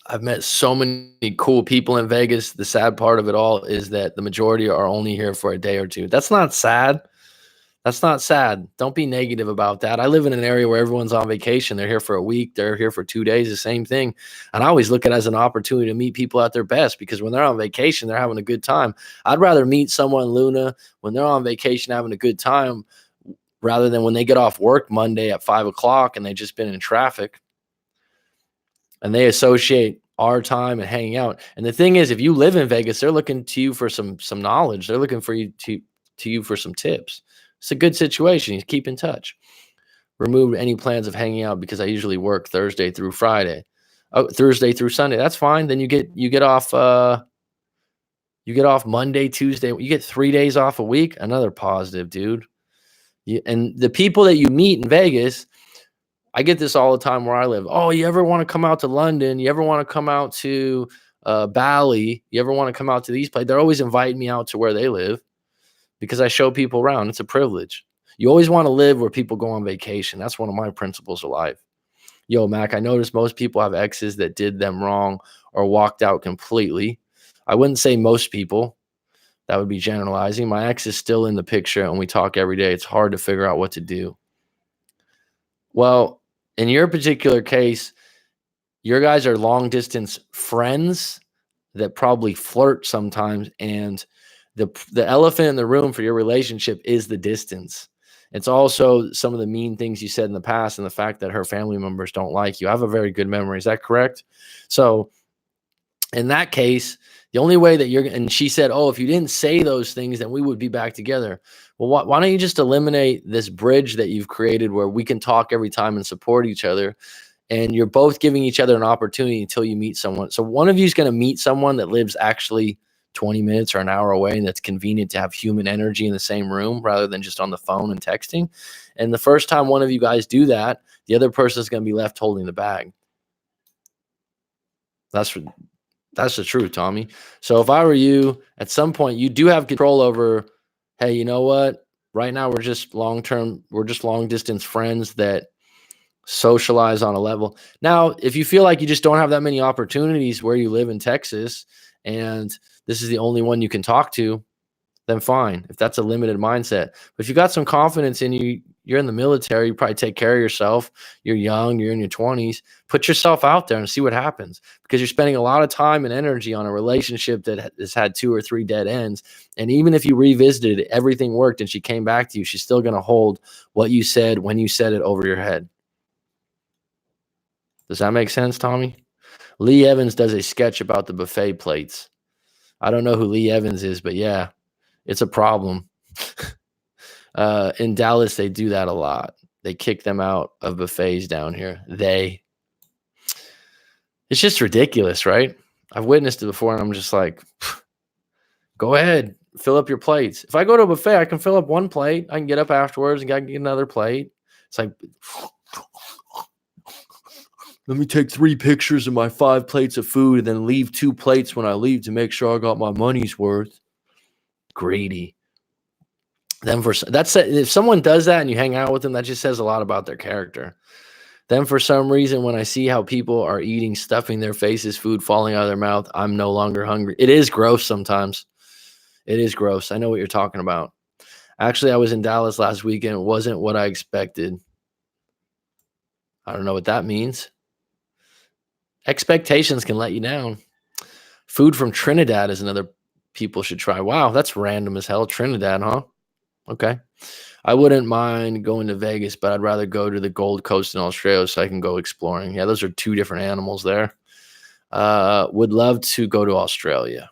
I've met so many cool people in Vegas. The sad part of it all is that the majority are only here for a day or two. That's not sad. That's not sad. Don't be negative about that. I live in an area where everyone's on vacation. They're here for a week. They're here for 2 days, the same thing. And I always look at it as an opportunity to meet people at their best because when they're on vacation, they're having a good time. I'd rather meet someone, Luna, when they're on vacation having a good time rather than when they get off work Monday at 5 o'clock and they've just been in traffic. And they associate our time and hanging out. And the thing is, if you live in Vegas, they're looking to you for some knowledge. They're looking for you for some tips. It's a good situation. You keep in touch. Remove any plans of hanging out because I usually work Thursday through Friday. Oh, Thursday through Sunday. That's fine. Then you get off You get off Monday, Tuesday. You get 3 days off a week. Another positive, dude. And the people that you meet in Vegas, I get this all the time where I live. Oh, you ever want to come out to London? You ever want to come out to Bali? You ever want to come out to these places? They're always inviting me out to where they live because I show people around. It's a privilege. You always want to live where people go on vacation. That's one of my principles of life. Yo, Mac, I noticed most people have exes that did them wrong or walked out completely. I wouldn't say most people. That would be generalizing. My ex is still in the picture and we talk every day. It's hard to figure out what to do. Well, in your particular case, your guys are long distance friends that probably flirt sometimes. And the elephant in the room for your relationship is the distance. It's also some of the mean things you said in the past and the fact that her family members don't like you. I have a very good memory. Is that correct? So in that case, the only way that and she said, oh, if you didn't say those things, then we would be back together. Well, why don't you just eliminate this bridge that you've created where we can talk every time and support each other? And you're both giving each other an opportunity until you meet someone. So one of you is going to meet someone that lives actually 20 minutes or an hour away, and that's convenient to have human energy in the same room rather than just on the phone and texting. And the first time one of you guys do that, the other person is going to be left holding the bag. That's the truth, Tommy. So if I were you, at some point, you do have control over, hey, you know what? Right now, we're just long distance friends that socialize on a level. Now, if you feel like you just don't have that many opportunities where you live in Texas and this is the only one you can talk to, then fine. If that's a limited mindset. But if you got some confidence in you, you're in the military, you probably take care of yourself. You're young, you're in your 20s. Put yourself out there and see what happens, because you're spending a lot of time and energy on a relationship that has had 2 or 3 dead ends. And even if you revisited it, everything worked and she came back to you, she's still going to hold what you said when you said it over your head. Does that make sense, Tommy? Lee Evans does a sketch about the buffet plates. I don't know who Lee Evans is, but yeah, it's a problem. In Dallas, they do that a lot. They kick them out of buffets down here. It's just ridiculous, right? I've witnessed it before, and I'm just like, go ahead, fill up your plates. If I go to a buffet, I can fill up one plate. I can get up afterwards and get another plate. It's like, let me take 3 pictures of my 5 plates of food and then leave 2 plates when I leave to make sure I got my money's worth. Greedy. Then if someone does that and you hang out with them, that just says a lot about their character. Then for some reason, when I see how people are eating, stuffing their faces, food falling out of their mouth, I'm no longer hungry. It is gross sometimes. It is gross. I know what you're talking about. Actually, I was in Dallas last weekend. It wasn't what I expected. I don't know what that means. Expectations can let you down. Food from Trinidad is another people should try. Wow, that's random as hell. Trinidad, huh? Okay. I wouldn't mind going to Vegas, but I'd rather go to the Gold Coast in Australia so I can go exploring. Yeah, those are 2 different animals there. Would love to go to Australia.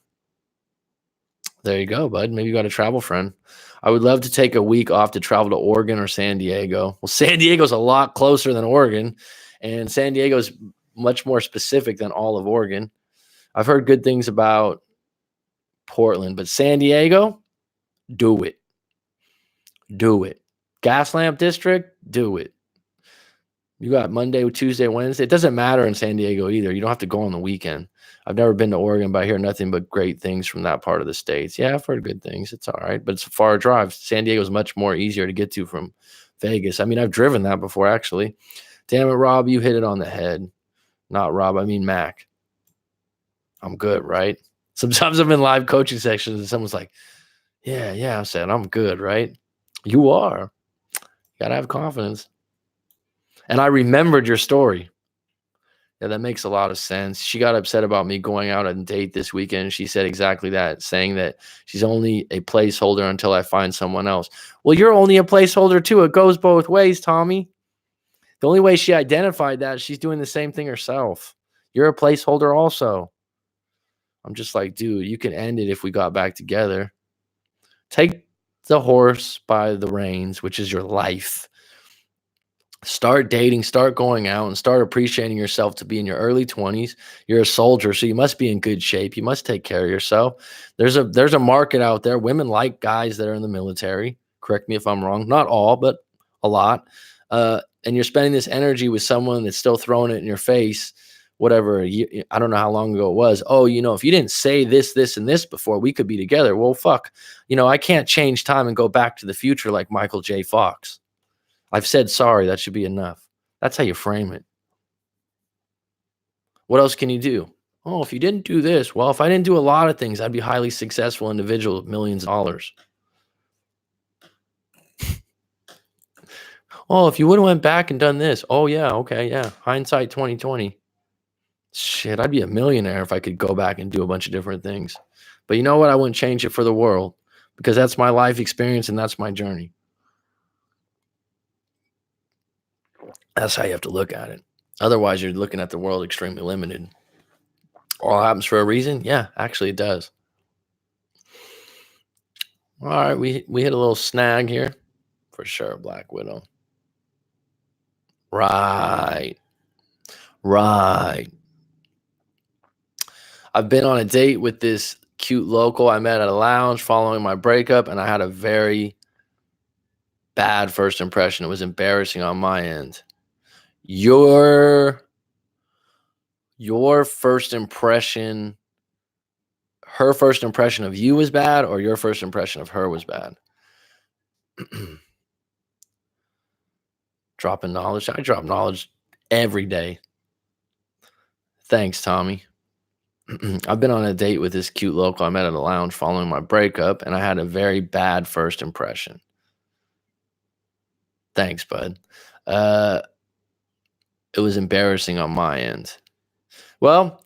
There you go, bud. Maybe you got a travel friend. I would love to take a week off to travel to Oregon or San Diego. Well, San Diego's a lot closer than Oregon, and San Diego's much more specific than all of Oregon. I've heard good things about Portland, but San Diego, do it. Do it. Gaslamp District, do it. You got Monday, Tuesday, Wednesday. It doesn't matter in San Diego either. You don't have to go on the weekend. I've never been to Oregon, but I hear nothing but great things from that part of the States. Yeah, I've heard good things. It's all right, but it's a far drive. San Diego is much more easier to get to from Vegas. I mean, I've driven that before, actually. Damn it, Rob, you hit it on the head. Not Rob, I mean Mac. I'm good, right? Sometimes I'm in live coaching sections and someone's like, yeah, I said, I'm good, right? You are. You got to have confidence. And I remembered your story. Yeah, that makes a lot of sense. She got upset about me going out on a date this weekend. She said exactly that, saying that she's only a placeholder until I find someone else. Well, you're only a placeholder too. It goes both ways, Tommy. The only way she identified that, she's doing the same thing herself. You're a placeholder also. I'm just like, dude, you can end it if we got back together. Take the horse by the reins, which is your life. Start dating, start going out, and start appreciating yourself to be in your early 20s. You're a soldier, so you must be in good shape. You must take care of yourself. There's a market out there. Women like guys that are in the military. Correct me if I'm wrong. Not all, but a lot. And you're spending this energy with someone that's still throwing it in your face. Whatever. I don't know how long ago it was. Oh, if you didn't say this, this, and this before, we could be together. Well, fuck. I can't change time and go back to the future like Michael J. Fox. I've said sorry. That should be enough. That's how you frame it. What else can you do? Oh, if you didn't do this, well, if I didn't do a lot of things, I'd be a highly successful individual with millions of dollars. Oh, if you would have went back and done this. Oh, yeah, okay, yeah. Hindsight 2020. Shit, I'd be a millionaire if I could go back and do a bunch of different things. But you know what? I wouldn't change it for the world because that's my life experience and that's my journey. That's how you have to look at it. Otherwise, you're looking at the world extremely limited. All happens for a reason? Yeah, actually it does. All right, we hit a little snag here. For sure, Black Widow. Right. Right. I've been on a date with this cute local I met at a lounge following my breakup, and I had a very bad first impression. It was embarrassing on my end. Your first impression, her first impression of you was bad, or your first impression of her was bad? Dropping knowledge. I drop knowledge every day. Thanks, Tommy. I've been on a date with this cute local I met at a lounge following my breakup, and I had a very bad first impression. Thanks, bud. It was embarrassing on my end. Well,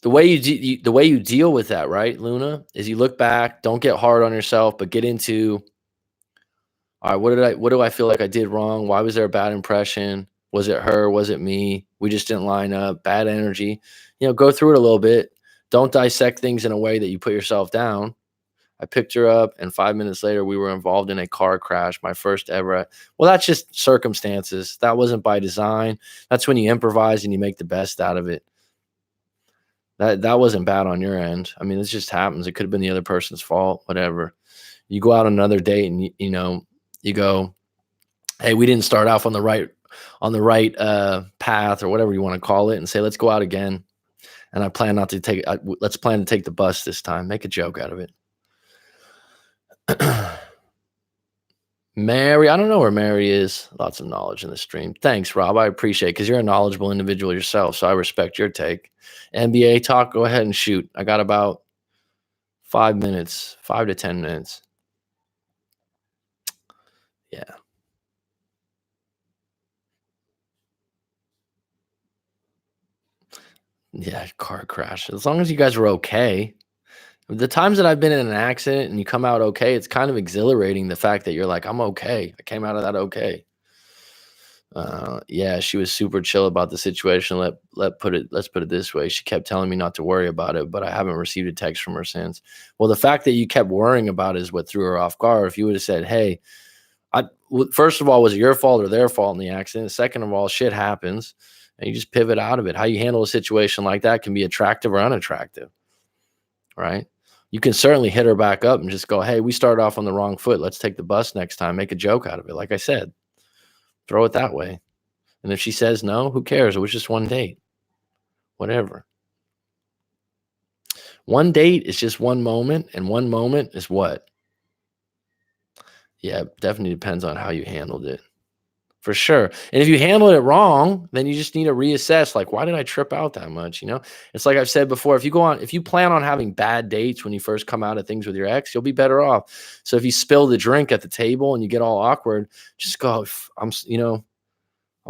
the way you deal with that, right, Luna, is you look back, don't get hard on yourself, but get into, all right, what do I feel like I did wrong? Why was there a bad impression? Was it her? Was it me? We just didn't line up. Bad energy. Go through it a little bit. Don't dissect things in a way that you put yourself down. I picked her up, and 5 minutes later, we were involved in a car crash, my first ever. Well, that's just circumstances. That wasn't by design. That's when you improvise and you make the best out of it. That wasn't bad on your end. I mean, this just happens. It could have been the other person's fault, whatever. You go out on another date, and you go, hey, we didn't start off on the right path or whatever you want to call it, and say, let's go out again. And I plan not to take. Let's plan to take the bus this time. Make a joke out of it. Mary, I don't know where Mary is. Lots of knowledge in the stream. Thanks, Rob. I appreciate it because you're a knowledgeable individual yourself, so I respect your take. NBA talk, go ahead and shoot. I got about 5 minutes, 5 to 10 minutes. Yeah. Yeah, car crash. As long as you guys were okay. The times that I've been in an accident and you come out okay, it's kind of exhilarating, the fact that you're like, I'm okay. I came out of that okay. Yeah, she was super chill about the situation. Let's put it this way. She kept telling me not to worry about it, but I haven't received a text from her since. Well, the fact that you kept worrying about it is what threw her off guard. If you would have said, hey, first of all, was it your fault or their fault in the accident? Second of all, shit happens, and you just pivot out of it. How you handle a situation like that can be attractive or unattractive, right? You can certainly hit her back up and just go, hey, we started off on the wrong foot. Let's take the bus next time. Make a joke out of it. Like I said, throw it that way. And if she says no, who cares? It was just one date. Whatever. One date is just one moment, and one moment is what? Yeah, definitely depends on how you handled it. For sure. And if you handled it wrong, then you just need to reassess, like, why did I trip out that much? It's like I've said before, if you plan on having bad dates when you first come out of things with your ex, you'll be better off. So if you spill the drink at the table and you get all awkward, just go, I'm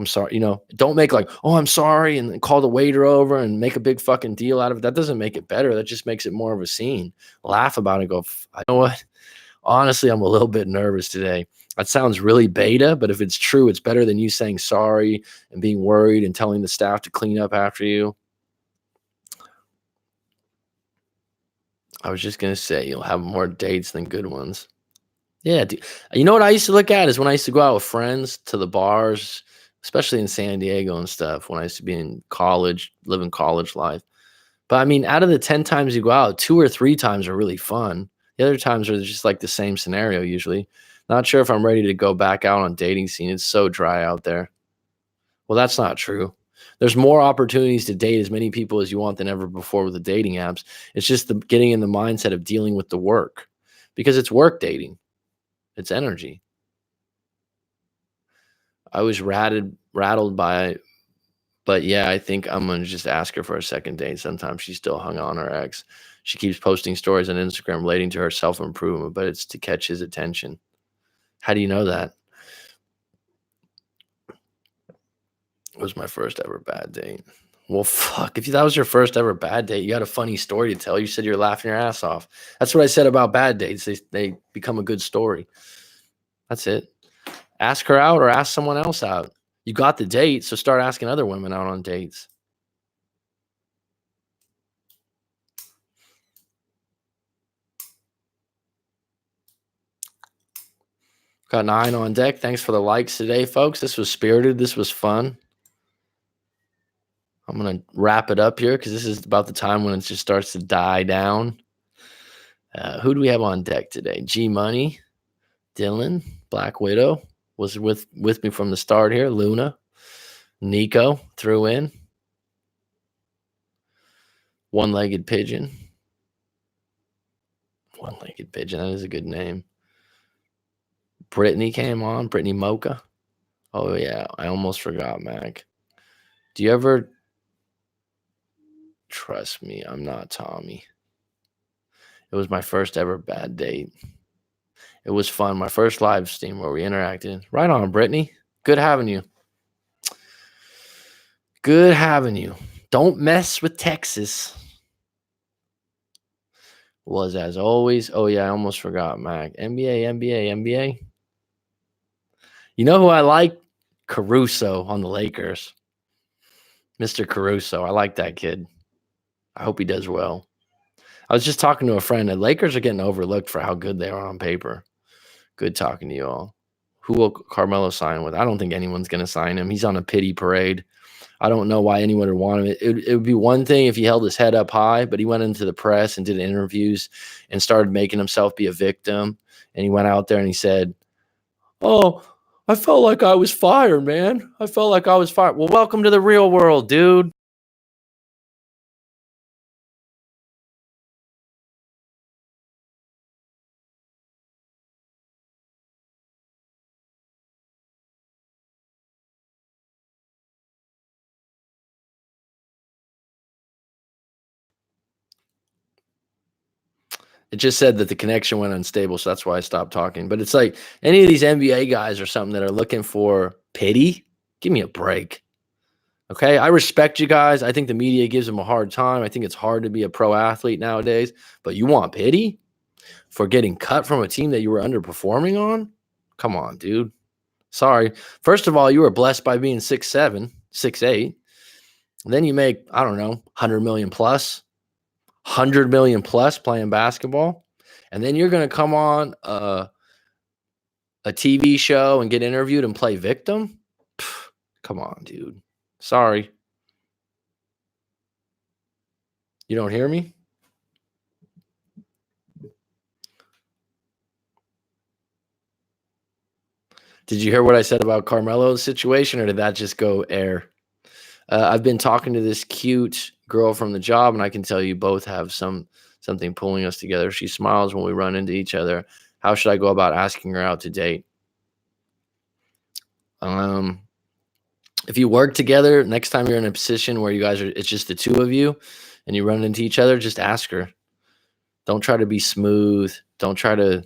sorry, don't make like, oh, I'm sorry, and call the waiter over and make a big fucking deal out of it. That doesn't make it better. That just makes it more of a scene. Laugh about it. Go, I know what? Honestly, I'm a little bit nervous today. That sounds really beta, but if it's true, it's better than you saying sorry and being worried and telling the staff to clean up after you. I was just going to say, you'll have more dates than good ones. Yeah, dude. You know what I used to look at is when I used to go out with friends to the bars, especially in San Diego and stuff, when I used to be in college, living college life. But I mean, out of the 10 times you go out, 2 or 3 times are really fun. The other times are just like the same scenario usually. Not sure if I'm ready to go back out on dating scene. It's so dry out there. Well, that's not true. There's more opportunities to date as many people as you want than ever before with the dating apps. It's just the getting in the mindset of dealing with the work because it's work dating. It's energy. I was rattled by, but yeah, I think I'm gonna just ask her for a second date. Sometimes she's still hung on her ex. She keeps posting stories on Instagram relating to her self improvement, but it's to catch his attention. How do you know that? It was my first ever bad date. Well, fuck. If that was your first ever bad date, you got a funny story to tell. You said you're laughing your ass off. That's what I said about bad dates. They become a good story. That's it. Ask her out or ask someone else out. You got the date, so start asking other women out on dates. Got 9 on deck. Thanks for the likes today, folks. This was spirited. This was fun. I'm going to wrap it up here because this is about the time when it just starts to die down. Who do we have on deck today? G Money, Dylan, Black Widow was with me from the start here. Luna, Nico threw in. One-legged pigeon. One-legged pigeon. That is a good name. Brittany came on. Brittany Mocha. Oh, yeah. I almost forgot, Mac. Do you ever... Trust me, I'm not Tommy. It was my first ever bad date. It was fun. My first live stream where we interacted. Right on, Brittany. Good having you. Good having you. Don't mess with Texas. Was as always. Oh, yeah, I almost forgot, Mac. NBA. You know who I like? Caruso on the Lakers. Mr. Caruso. I like that kid. I hope he does well. I was just talking to a friend. The Lakers are getting overlooked for how good they are on paper. Good talking to you all. Who will Carmelo sign with? I don't think anyone's going to sign him. He's on a pity parade. I don't know why anyone would want him. It would be one thing if he held his head up high, but he went into the press and did interviews and started making himself be a victim. And he went out there and he said, "Oh, I felt like I was fired, man. I felt like I was fired." Well, welcome to the real world, dude. It just said that the connection went unstable, so that's why I stopped talking. But it's like any of these NBA guys or something that are looking for pity, give me a break. Okay, I respect you guys. I think the media gives them a hard time. I think it's hard to be a pro athlete nowadays, but you want pity for getting cut from a team that you were underperforming on? Come on, dude. Sorry. First of all, you were blessed by being 6'7", 6'8". Then you make, I don't know, 100 million plus, 100 million plus playing basketball. And then you're going to come on a TV show and get interviewed and play victim? Pff, come on, dude. Sorry. You don't hear me? Did you hear what I said about Carmelo's situation, or did that just go air? I've been talking to this cute girl from the job, and I can tell you both have something pulling us together. She smiles when we run into each other. How should I go about asking her out to date? If you work together, next time you're in a position where you guys are, it's just the two of you, and you run into each other, just ask her. Don't try to be smooth. Don't try to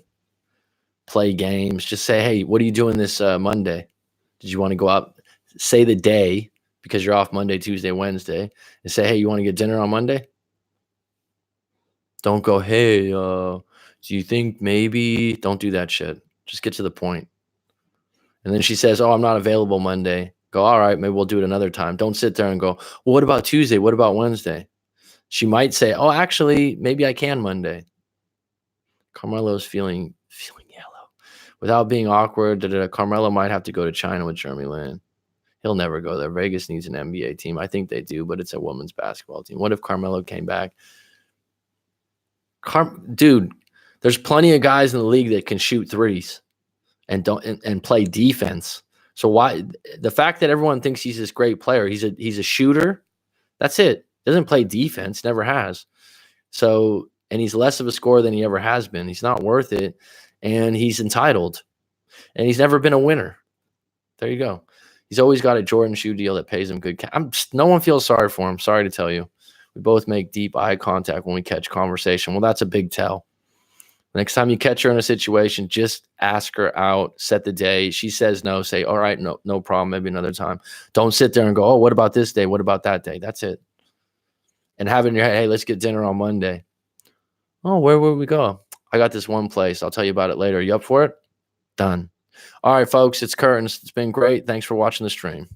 play games. Just say, "Hey, what are you doing this Monday? Did you want to go out?" Say the day because you're off Monday, Tuesday, Wednesday, and say, "Hey, you want to get dinner on Monday?" Don't go, "Hey, do you think maybe?" Don't do that shit. Just get to the point. And then she says, "Oh, I'm not available Monday." Go, "All right, maybe we'll do it another time." Don't sit there and go, "Well, what about Tuesday? What about Wednesday?" She might say, "Oh, actually, maybe I can Monday." Carmelo's feeling yellow. Without being awkward, Carmelo might have to go to China with Jeremy Lin. He'll never go there. Vegas needs an NBA team. I think they do, but it's a women's basketball team. What if Carmelo came back? Dude, there's plenty of guys in the league that can shoot threes and play defense. So why the fact that everyone thinks he's this great player, he's a shooter. That's it. Doesn't play defense, never has. So, and he's less of a scorer than he ever has been. He's not worth it, and he's entitled, and he's never been a winner. There you go. He's always got a Jordan shoe deal that pays him good. No one feels sorry for him. Sorry to tell you. We both make deep eye contact when we catch conversation. Well, that's a big tell. Next time you catch her in a situation, just ask her out, set the day. She says no, say, all right, no problem, maybe another time. Don't sit there and go, oh, what about this day? What about that day? That's it. And have it in your head, hey, let's get dinner on Monday. Oh, where would we go? I got this one place. I'll tell you about it later. You up for it? Done. All right, folks, it's curtains. It's been great. Thanks for watching the stream.